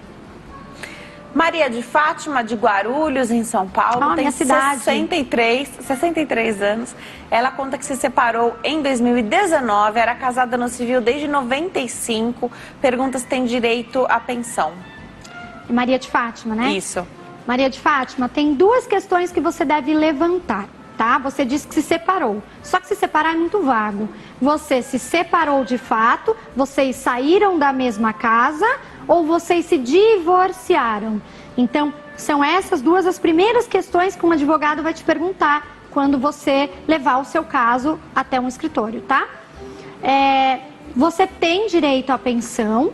Maria de Fátima, de Guarulhos, em São Paulo, tem 63 anos. Ela conta que se separou em 2019, era casada no civil desde 95. Pergunta se tem direito à pensão. Maria de Fátima, né? Isso. Maria de Fátima, tem 2 questões que você deve levantar. Tá? Você disse que se separou, só que se separar é muito vago. Você se separou de fato, vocês saíram da mesma casa ou vocês se divorciaram? Então, são essas 2 as primeiras questões que um advogado vai te perguntar quando você levar o seu caso até um escritório, tá? Você tem direito à pensão.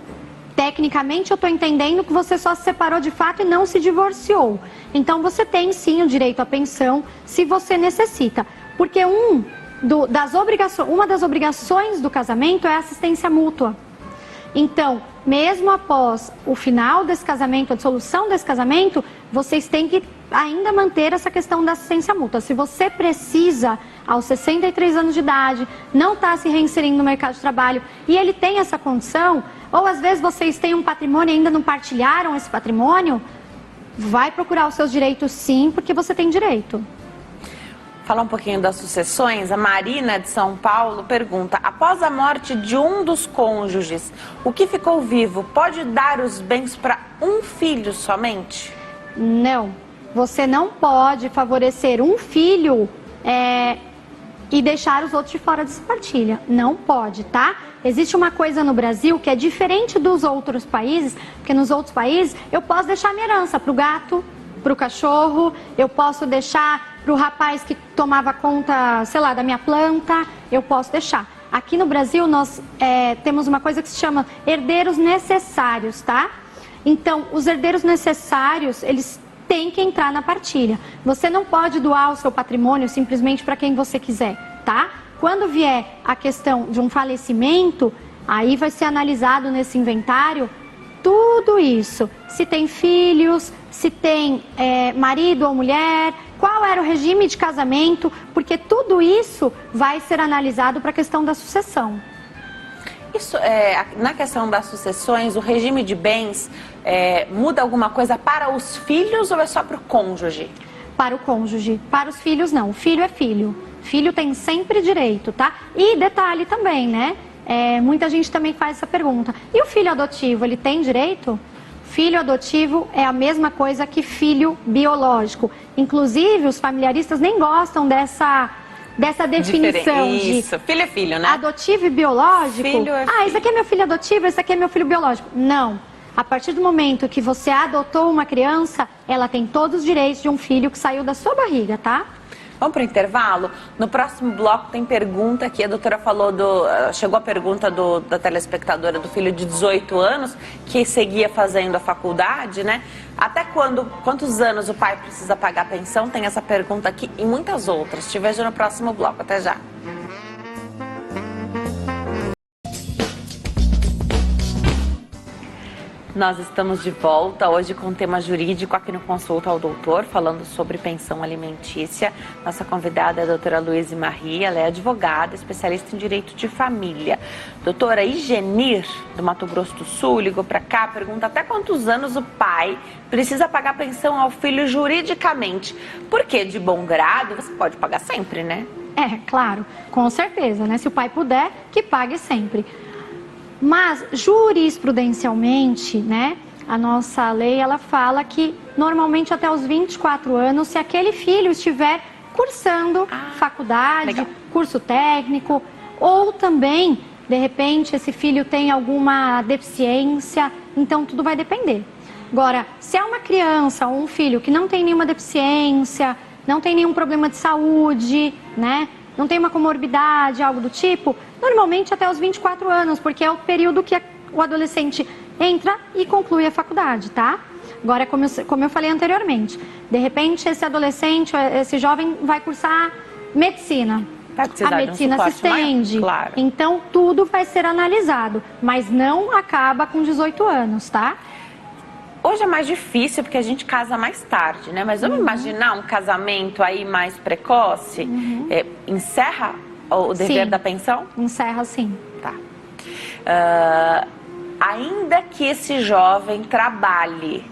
Tecnicamente, eu estou entendendo que você só se separou de fato e não se divorciou. Então, você tem sim o direito à pensão se você necessita. Porque uma das obrigações do casamento é a assistência mútua. Então, mesmo após o final desse casamento, a dissolução desse casamento, vocês têm que ainda manter essa questão da assistência mútua. Se você precisa, aos 63 anos de idade, não está se reinserindo no mercado de trabalho e ele tem essa condição, ou às vezes vocês têm um patrimônio e ainda não partilharam esse patrimônio, vai procurar os seus direitos sim, porque você tem direito. Falar um pouquinho das sucessões, a Marina de São Paulo pergunta, após a morte de um dos cônjuges, o que ficou vivo pode dar os bens para um filho somente? Não, você não pode favorecer um filho e deixar os outros de fora dessa partilha. Não pode, tá? Existe uma coisa no Brasil que é diferente dos outros países, porque nos outros países eu posso deixar minha herança para o gato, para o cachorro, eu posso deixar para o rapaz que tomava conta, sei lá, da minha planta, eu posso deixar. Aqui no Brasil nós temos uma coisa que se chama herdeiros necessários, tá? Então, os herdeiros necessários, eles têm que entrar na partilha. Você não pode doar o seu patrimônio simplesmente para quem você quiser, tá? Quando vier a questão de um falecimento, aí vai ser analisado nesse inventário tudo isso. Se tem filhos, se tem marido ou mulher, qual era o regime de casamento, porque tudo isso vai ser analisado para a questão da sucessão. Isso, na questão das sucessões, o regime de bens muda alguma coisa para os filhos ou é só para o cônjuge? Para o cônjuge. Para os filhos, não. Filho é filho. Filho tem sempre direito, tá? E detalhe também, né? Muita gente também faz essa pergunta. E o filho adotivo, ele tem direito? filho adotivo é a mesma coisa que filho biológico. Inclusive, os familiaristas nem gostam dessa definição Isso, de filho é filho, né? adotivo e biológico. Filho é filho. Esse aqui é meu filho adotivo, esse aqui é meu filho biológico. Não. A partir do momento que você adotou uma criança, ela tem todos os direitos de um filho que saiu da sua barriga, tá? Vamos para o intervalo? No próximo bloco tem pergunta aqui. A doutora falou chegou a pergunta da telespectadora do filho de 18 anos que seguia fazendo a faculdade, né? Até quantos anos o pai precisa pagar a pensão? Tem essa pergunta aqui e muitas outras. Te vejo no próximo bloco. Até já. Nós estamos de volta hoje com o tema jurídico aqui no Consulta ao Doutor, falando sobre pensão alimentícia. Nossa convidada é a doutora Luísa Marie, ela é advogada, especialista em direito de família. Doutora Igenir, do Mato Grosso do Sul, ligou para cá, pergunta até quantos anos o pai precisa pagar pensão ao filho juridicamente. Porque de bom grado você pode pagar sempre, né? É, claro, com certeza, né? Se o pai puder, que pague sempre. Mas, jurisprudencialmente, né, a nossa lei, ela fala que normalmente até os 24 anos, se aquele filho estiver cursando faculdade, legal. Curso técnico, ou também, de repente, esse filho tem alguma deficiência, então tudo vai depender. Agora, se é uma criança ou um filho que não tem nenhuma deficiência, não tem nenhum problema de saúde, né, não tem uma comorbidade, algo do tipo, normalmente até os 24 anos, porque é o período que o adolescente entra e conclui a faculdade, tá? Agora, como eu falei anteriormente, de repente esse adolescente, esse jovem vai cursar medicina. A medicina se estende, claro. Então tudo vai ser analisado, mas não acaba com 18 anos, tá? Hoje é mais difícil porque a gente casa mais tarde, né? Mas vamos imaginar um casamento aí mais precoce? Encerra o dever da pensão? Encerra sim. Tá. Ainda que esse jovem trabalhe,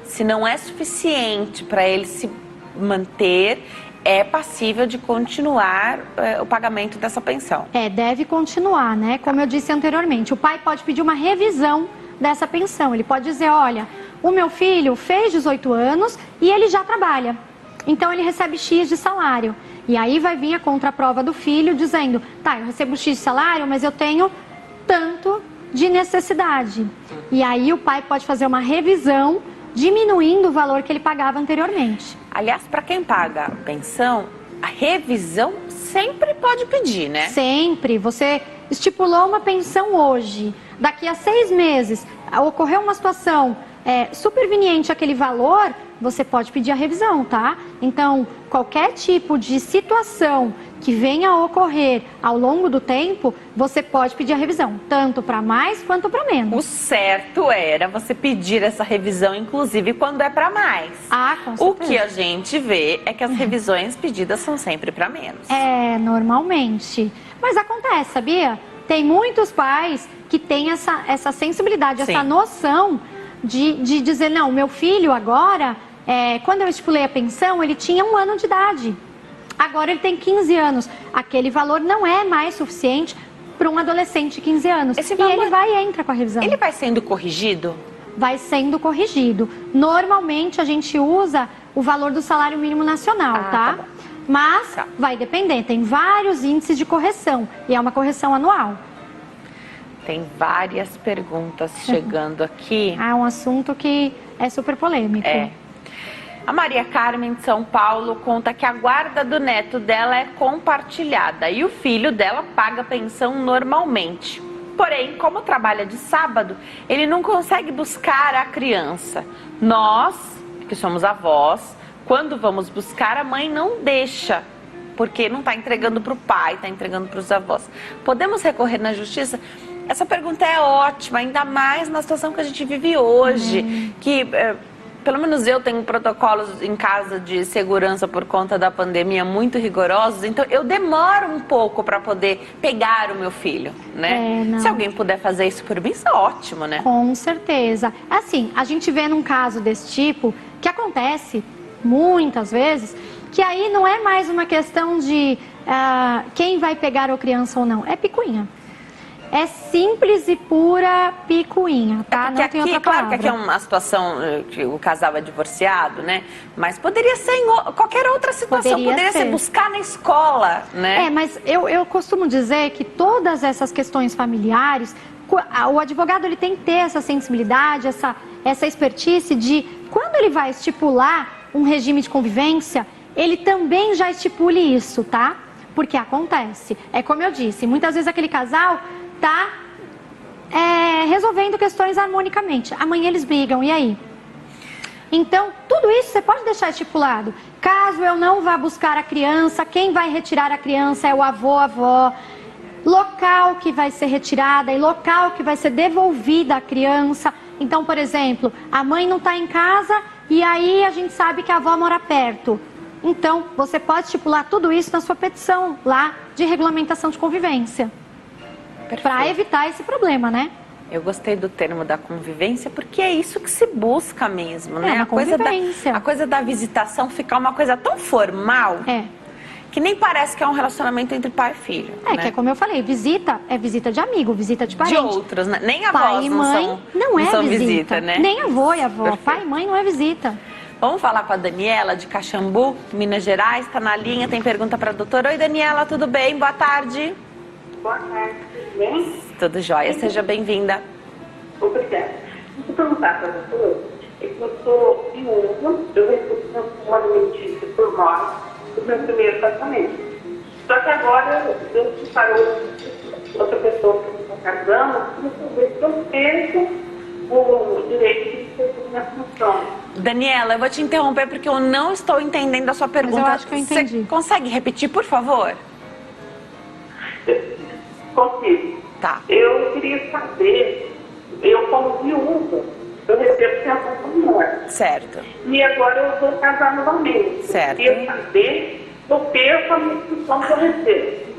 se não é suficiente para ele se manter, é passível de continuar o pagamento dessa pensão? Deve continuar, né? Como eu disse anteriormente, o pai pode pedir uma revisão dessa pensão. Ele pode dizer, olha, o meu filho fez 18 anos e ele já trabalha. Então ele recebe X de salário. E aí vai vir a contraprova do filho dizendo, tá, eu recebo X de salário, mas eu tenho tanto de necessidade. E aí o pai pode fazer uma revisão diminuindo o valor que ele pagava anteriormente. Aliás, para quem paga pensão, a revisão sempre pode pedir, né? Sempre. Você estipulou uma pensão hoje, daqui a 6 meses ocorreu uma situação superveniente àquele valor, você pode pedir a revisão, tá? Então, qualquer tipo de situação que venha a ocorrer ao longo do tempo, você pode pedir a revisão, tanto para mais quanto para menos. O certo era você pedir essa revisão, inclusive, quando é para mais. Com certeza. O que a gente vê é que as revisões pedidas são sempre para menos. Normalmente. Mas acontece, sabia? Tem muitos pais que têm essa sensibilidade, Sim. essa noção de dizer, não, meu filho agora, quando eu estipulei a pensão, ele tinha 1 ano de idade. Agora ele tem 15 anos. Aquele valor não é mais suficiente para um adolescente de 15 anos. Esse valor, ele vai e entra com a revisão. Ele vai sendo corrigido? Vai sendo corrigido. Normalmente a gente usa o valor do salário mínimo nacional, tá? Tá bom. Mas vai depender, tem vários índices de correção e é uma correção anual. Tem várias perguntas chegando aqui. É um assunto que é super polêmico. A Maria Carmen de São Paulo conta que a guarda do neto dela é compartilhada e o filho dela paga pensão normalmente. Porém, como trabalha de sábado, ele não consegue buscar a criança. Nós, que somos avós, quando vamos buscar, a mãe não deixa, porque não está entregando para o pai, está entregando para os avós. Podemos recorrer na justiça? Essa pergunta é ótima, ainda mais na situação que a gente vive hoje, que pelo menos eu tenho protocolos em casa de segurança por conta da pandemia muito rigorosos, então eu demoro um pouco para poder pegar o meu filho, né? Se alguém puder fazer isso por mim, isso é ótimo, né? Com certeza. Assim, a gente vê num caso desse tipo, que acontece muitas vezes, que aí não é mais uma questão de quem vai pegar a criança ou não, é picuinha. é simples e pura picuinha, tá? Porque Não tem outra claro palavra. que aqui é uma situação que o casal é divorciado, né? Mas poderia ser em qualquer outra situação. Poderia ser buscar na escola, né? Mas eu costumo dizer que todas essas questões familiares, o advogado ele tem que ter essa sensibilidade, essa expertise de, quando ele vai estipular um regime de convivência, ele também já estipule isso, tá? Porque acontece. É como eu disse, muitas vezes aquele casal tá resolvendo questões harmonicamente. Amanhã eles brigam, e aí? Então, tudo isso você pode deixar estipulado. Caso eu não vá buscar a criança, quem vai retirar a criança é o avô, a avó. Local que vai ser retirada e local que vai ser devolvida a criança. Então, por exemplo, a mãe não está em casa e aí a gente sabe que a avó mora perto. Então, você pode estipular tudo isso na sua petição lá de regulamentação de convivência. Para evitar esse problema, né? Eu gostei do termo da convivência, porque é isso que se busca mesmo, né? Uma convivência. A coisa da visitação ficar uma coisa tão formal, que nem parece que é um relacionamento entre pai e filho. É, né? que é como eu falei, visita é visita de amigo, visita de parente. De outros, né? Nem avós pai e mãe não são visita, né? Nem avô e avó. Perfeito. Pai e mãe não é visita. Vamos falar com a Daniela, de Caxambu, Minas Gerais, está na linha, tem pergunta para a doutora. Oi, Daniela, tudo bem? Boa tarde. Boa tarde, tudo bem? Tudo jóia, seja bem-vinda. Obrigada. Deixa eu perguntar para a doutora, é que eu sou viúva, eu recebi uma alimentícia por morte do meu primeiro casamento. Só que agora Deus separou outra pessoa que eu estou casando, e eu ver se eu perco o direito de ser minha função. Daniela, eu vou te interromper porque eu não estou entendendo a sua pergunta. Mas eu acho que eu entendi. Você consegue repetir, por favor? Consigo. Tá. Eu queria saber, eu como viúva, eu recebo pensão por morte. Certo. E agora eu vou casar novamente. Certo. Eu queria saber se eu perco a minha função que eu recebo.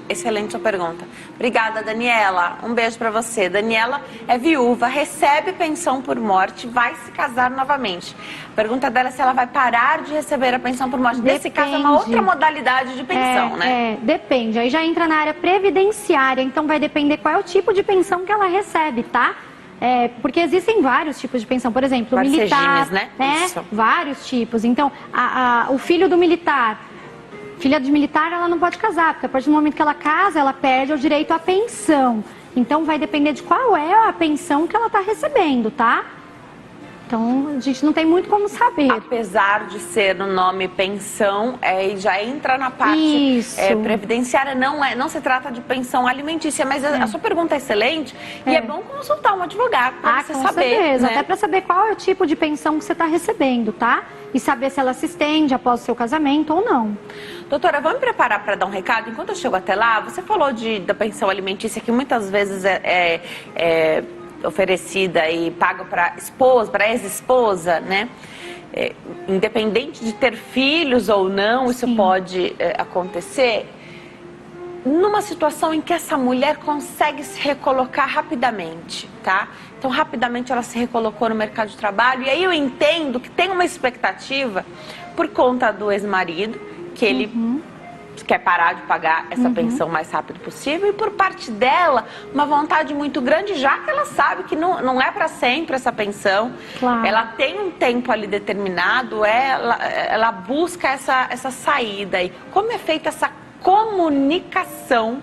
Excelente sua pergunta. Obrigada, Daniela. Um beijo para você. Daniela é viúva, recebe pensão por morte, vai se casar novamente. A pergunta dela é se ela vai parar de receber a pensão por morte. Nesse caso, é uma outra modalidade de pensão, né? Depende. Aí já entra na área previdenciária, então vai depender qual é o tipo de pensão que ela recebe, tá? Porque existem vários tipos de pensão. Por exemplo, vários militar, regimes, né? Isso. Vários tipos. Então, o filho do militar... Filha de militar, ela não pode casar, porque a partir do momento que ela casa, ela perde o direito à pensão. Então, vai depender de qual é a pensão que ela está recebendo, tá? Então, a gente não tem muito como saber. Apesar de ser no nome pensão, já entra na parte previdenciária, não se trata de pensão alimentícia. Mas a sua pergunta é excelente e é bom consultar um advogado para você saber. Certeza. Né? Até para saber qual é o tipo de pensão que você está recebendo, tá? E saber se ela se estende após o seu casamento ou não. Doutora, vamos me preparar para dar um recado? Enquanto eu chego até lá, você falou da pensão alimentícia, que muitas vezes é oferecida e paga para esposa, para ex-esposa, né? Independente de ter filhos ou não, isso pode acontecer. Numa situação em que essa mulher consegue se recolocar rapidamente, tá? Então, rapidamente ela se recolocou no mercado de trabalho. E aí eu entendo que tem uma expectativa por conta do ex-marido, que ele quer parar de pagar essa pensão o mais rápido possível. E por parte dela, uma vontade muito grande, já que ela sabe que não é para sempre essa pensão. Claro. Ela tem um tempo ali determinado, ela busca essa saída. E como é feita essa comunicação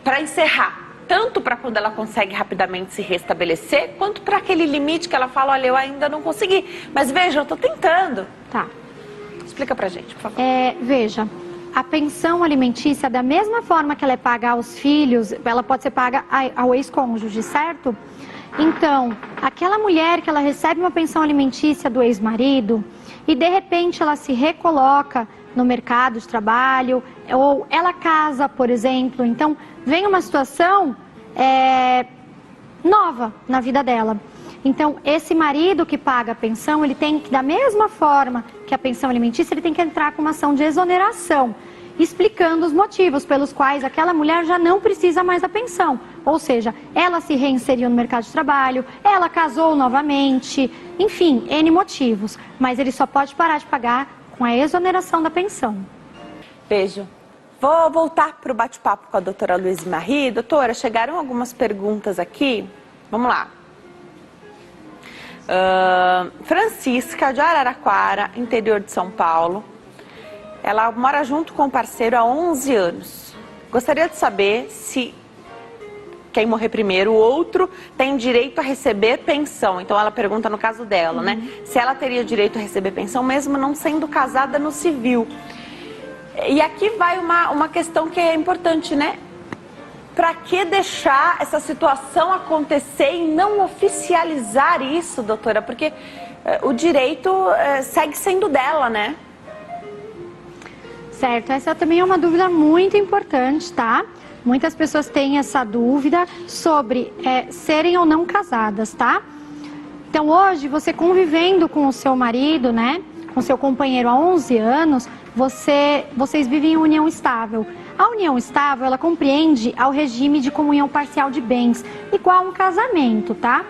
para encerrar, tanto para quando ela consegue rapidamente se restabelecer, quanto para aquele limite que ela fala, olha, eu ainda não consegui, mas veja, eu estou tentando. Tá. Explica pra gente, por favor. Veja, a pensão alimentícia, da mesma forma que ela é paga aos filhos, ela pode ser paga ao ex-cônjuge, certo? Então, aquela mulher que ela recebe uma pensão alimentícia do ex-marido e de repente ela se recoloca no mercado de trabalho, ou ela casa, por exemplo, então vem uma situação nova na vida dela. Então, esse marido que paga a pensão, ele tem que, da mesma forma que a pensão alimentícia, ele tem que entrar com uma ação de exoneração, explicando os motivos pelos quais aquela mulher já não precisa mais da pensão. Ou seja, ela se reinseriu no mercado de trabalho, ela casou novamente, enfim, N motivos. Mas ele só pode parar de pagar com a exoneração da pensão. Beijo. Vou voltar para o bate-papo com a doutora Luiz Marie. Doutora, chegaram algumas perguntas aqui. Vamos lá. Francisca, de Araraquara, interior de São Paulo. Ela mora junto com o parceiro há 11 anos. Gostaria de saber se quem morrer primeiro, o outro tem direito a receber pensão. Então ela pergunta no caso dela, né? Se ela teria direito a receber pensão mesmo não sendo casada no civil. E aqui vai uma questão que é importante, né? Para que deixar essa situação acontecer e não oficializar isso, doutora? Porque o direito segue sendo dela, né? Certo, essa também é uma dúvida muito importante, tá? Muitas pessoas têm essa dúvida sobre serem ou não casadas, tá? Então hoje, você convivendo com o seu marido, né? Com seu companheiro há 11 anos, vocês vivem em união estável. A união estável, ela compreende ao regime de comunhão parcial de bens, igual a um casamento, tá?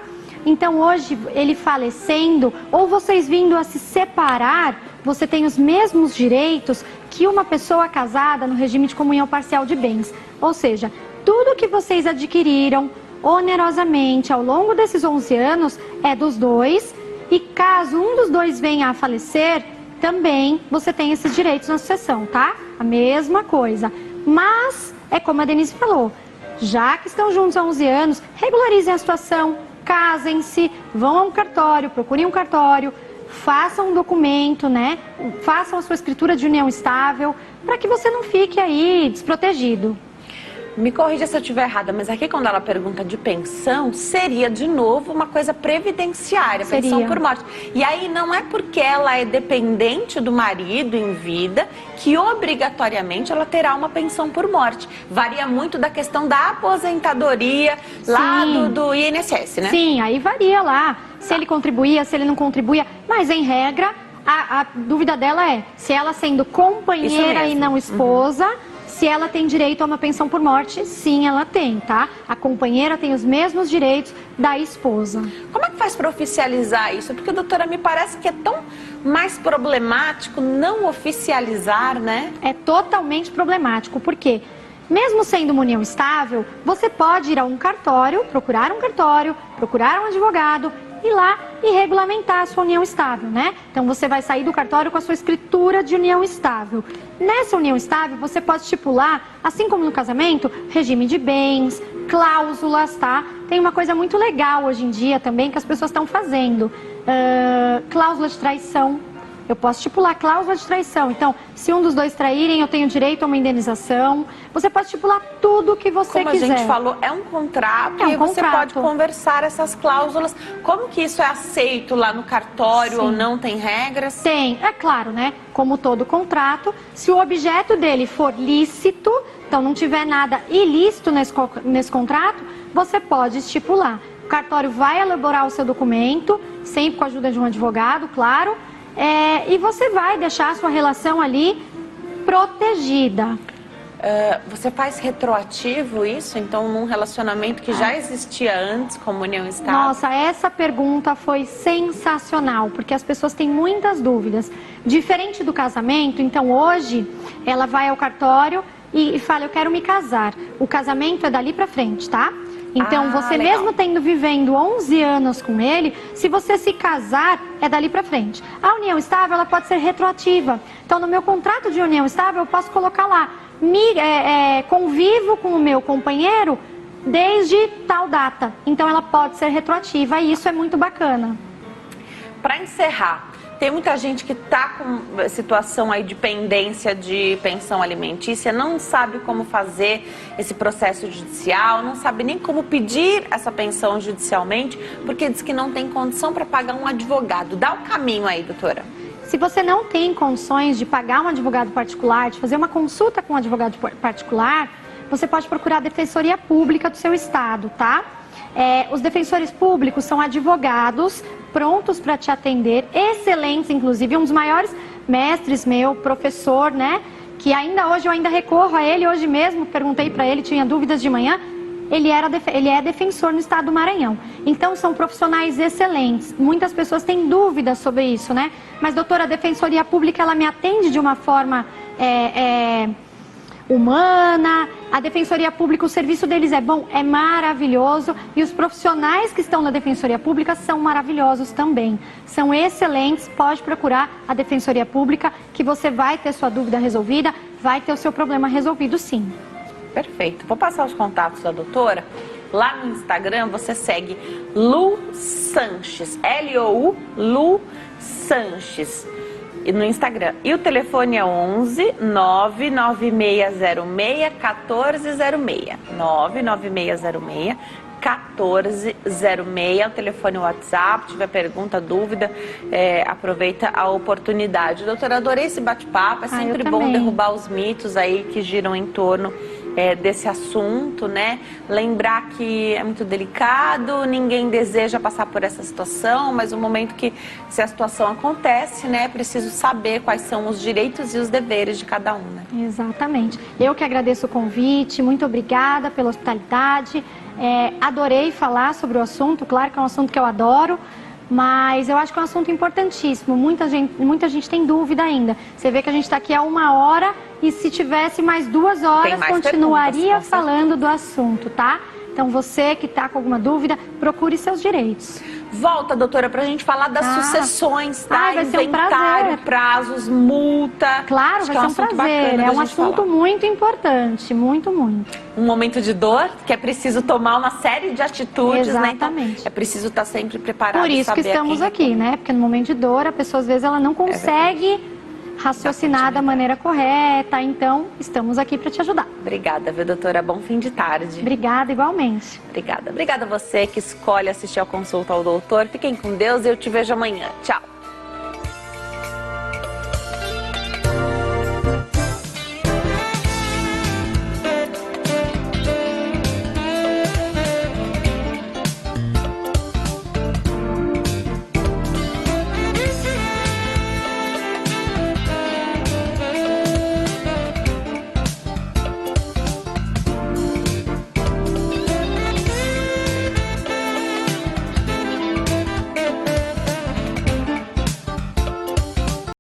Então hoje, ele falecendo, ou vocês vindo a se separar, você tem os mesmos direitos que uma pessoa casada no regime de comunhão parcial de bens. Ou seja, tudo que vocês adquiriram onerosamente ao longo desses 11 anos é dos dois, e caso um dos dois venha a falecer, também você tem esses direitos na sucessão, tá? A mesma coisa. Mas, é como a Denise falou, já que estão juntos há 11 anos, regularizem a situação, casem-se, vão a um cartório, procurem um cartório, façam um documento, né? Façam a sua escritura de união estável, para que você não fique aí desprotegido. Me corrija se eu estiver errada, mas aqui quando ela pergunta de pensão, seria de novo uma coisa previdenciária, pensão por morte. E aí não é porque ela é dependente do marido em vida que obrigatoriamente ela terá uma pensão por morte. Varia muito da questão da aposentadoria lá do INSS, né? Sim, aí varia lá, se ele contribuía, se ele não contribuía, mas em regra, a dúvida dela é se ela sendo companheira e não esposa... Se ela tem direito a uma pensão por morte, sim, ela tem, tá? A companheira tem os mesmos direitos da esposa. Como é que faz para oficializar isso? Porque, doutora, me parece que é tão mais problemático não oficializar, né? É totalmente problemático, porque mesmo sendo uma união estável, você pode ir a um cartório, procurar um advogado, ir lá e regulamentar a sua união estável, né? Então você vai sair do cartório com a sua escritura de união estável. Nessa união estável, você pode estipular, assim como no casamento, regime de bens, cláusulas, tá? Tem uma coisa muito legal hoje em dia também que as pessoas estão fazendo. Cláusula de traição. Eu posso estipular cláusula de traição. Então, se um dos dois traírem, eu tenho direito a uma indenização. Você pode estipular tudo o que você quiser. Como a gente falou, é um contrato e você pode conversar essas cláusulas. Como que isso é aceito lá no cartório ou não? Tem regras? Tem, é claro, né? Como todo contrato, se o objeto dele for lícito, então não tiver nada ilícito nesse contrato, você pode estipular. O cartório vai elaborar o seu documento, sempre com a ajuda de um advogado, claro. E você vai deixar a sua relação ali protegida. Você faz retroativo isso? Então, num relacionamento que já existia antes, como união estável? Nossa, essa pergunta foi sensacional, porque as pessoas têm muitas dúvidas. Diferente do casamento, então hoje ela vai ao cartório e fala, eu quero me casar. O casamento é dali pra frente, tá? Então, você legal. mesmo vivendo 11 anos com ele, se você se casar, é dali pra frente. A união estável, ela pode ser retroativa. Então, no meu contrato de união estável, eu posso colocar lá, convivo com o meu companheiro desde tal data. Então, ela pode ser retroativa e isso é muito bacana. Para encerrar, tem muita gente que está com situação aí de pendência de pensão alimentícia, não sabe como fazer esse processo judicial, não sabe nem como pedir essa pensão judicialmente, porque diz que não tem condição para pagar um advogado. Dá o caminho aí, doutora. Se você não tem condições de pagar um advogado particular, de fazer uma consulta com um advogado particular, você pode procurar a Defensoria Pública do seu estado, tá? Os defensores públicos são advogados prontos para te atender, excelentes, inclusive, um dos maiores mestres meu, professor, né? Que ainda hoje, eu ainda recorro a ele, hoje mesmo, perguntei para ele, tinha dúvidas de manhã, ele é defensor no estado do Maranhão. Então, são profissionais excelentes. Muitas pessoas têm dúvidas sobre isso, né? Mas, doutora, a Defensoria Pública, ela me atende de uma forma humana. A Defensoria Pública, o serviço deles é bom, é maravilhoso. E os profissionais que estão na Defensoria Pública são maravilhosos também. São excelentes, pode procurar a Defensoria Pública que você vai ter sua dúvida resolvida, vai ter o seu problema resolvido sim. Perfeito. Vou passar os contatos da doutora. Lá no Instagram você segue Lu Sanches, L-O-U, Lu Sanches, e no Instagram. E o telefone é 11 99606 1406. 99606 1406 é o telefone WhatsApp. Se tiver pergunta, dúvida, aproveita a oportunidade. Doutora, adorei esse bate-papo. É sempre bom derrubar os mitos aí que giram em torno desse assunto, né? Lembrar que é muito delicado, ninguém deseja passar por essa situação, mas no momento que se a situação acontece, né, é preciso saber quais são os direitos e os deveres de cada um, né? Exatamente. Eu que agradeço o convite, muito obrigada pela hospitalidade. Adorei falar sobre o assunto, claro que é um assunto que eu adoro, mas eu acho que é um assunto importantíssimo. Muita gente tem dúvida ainda. Você vê que a gente está aqui há 1 hora e se tivesse mais 2 horas, continuaria falando do assunto, tá? Então você que está com alguma dúvida, procure seus direitos. Volta, doutora, pra gente falar das sucessões, tá? Vai ser um prazer. Prazos, multa. Claro, vai ser um prazer. É um assunto muito importante, muito. Um momento de dor, que é preciso tomar uma série de atitudes, exatamente, né? Então, é preciso estar sempre preparado. Por isso que estamos aqui, né? Porque no momento de dor, a pessoa às vezes ela não consegue raciocinar da maneira correta, então estamos aqui para te ajudar. Obrigada, viu, doutora? Bom fim de tarde. Obrigada, igualmente. Obrigada. Obrigada a você que escolhe assistir a consulta ao doutor. Fiquem com Deus e eu te vejo amanhã. Tchau.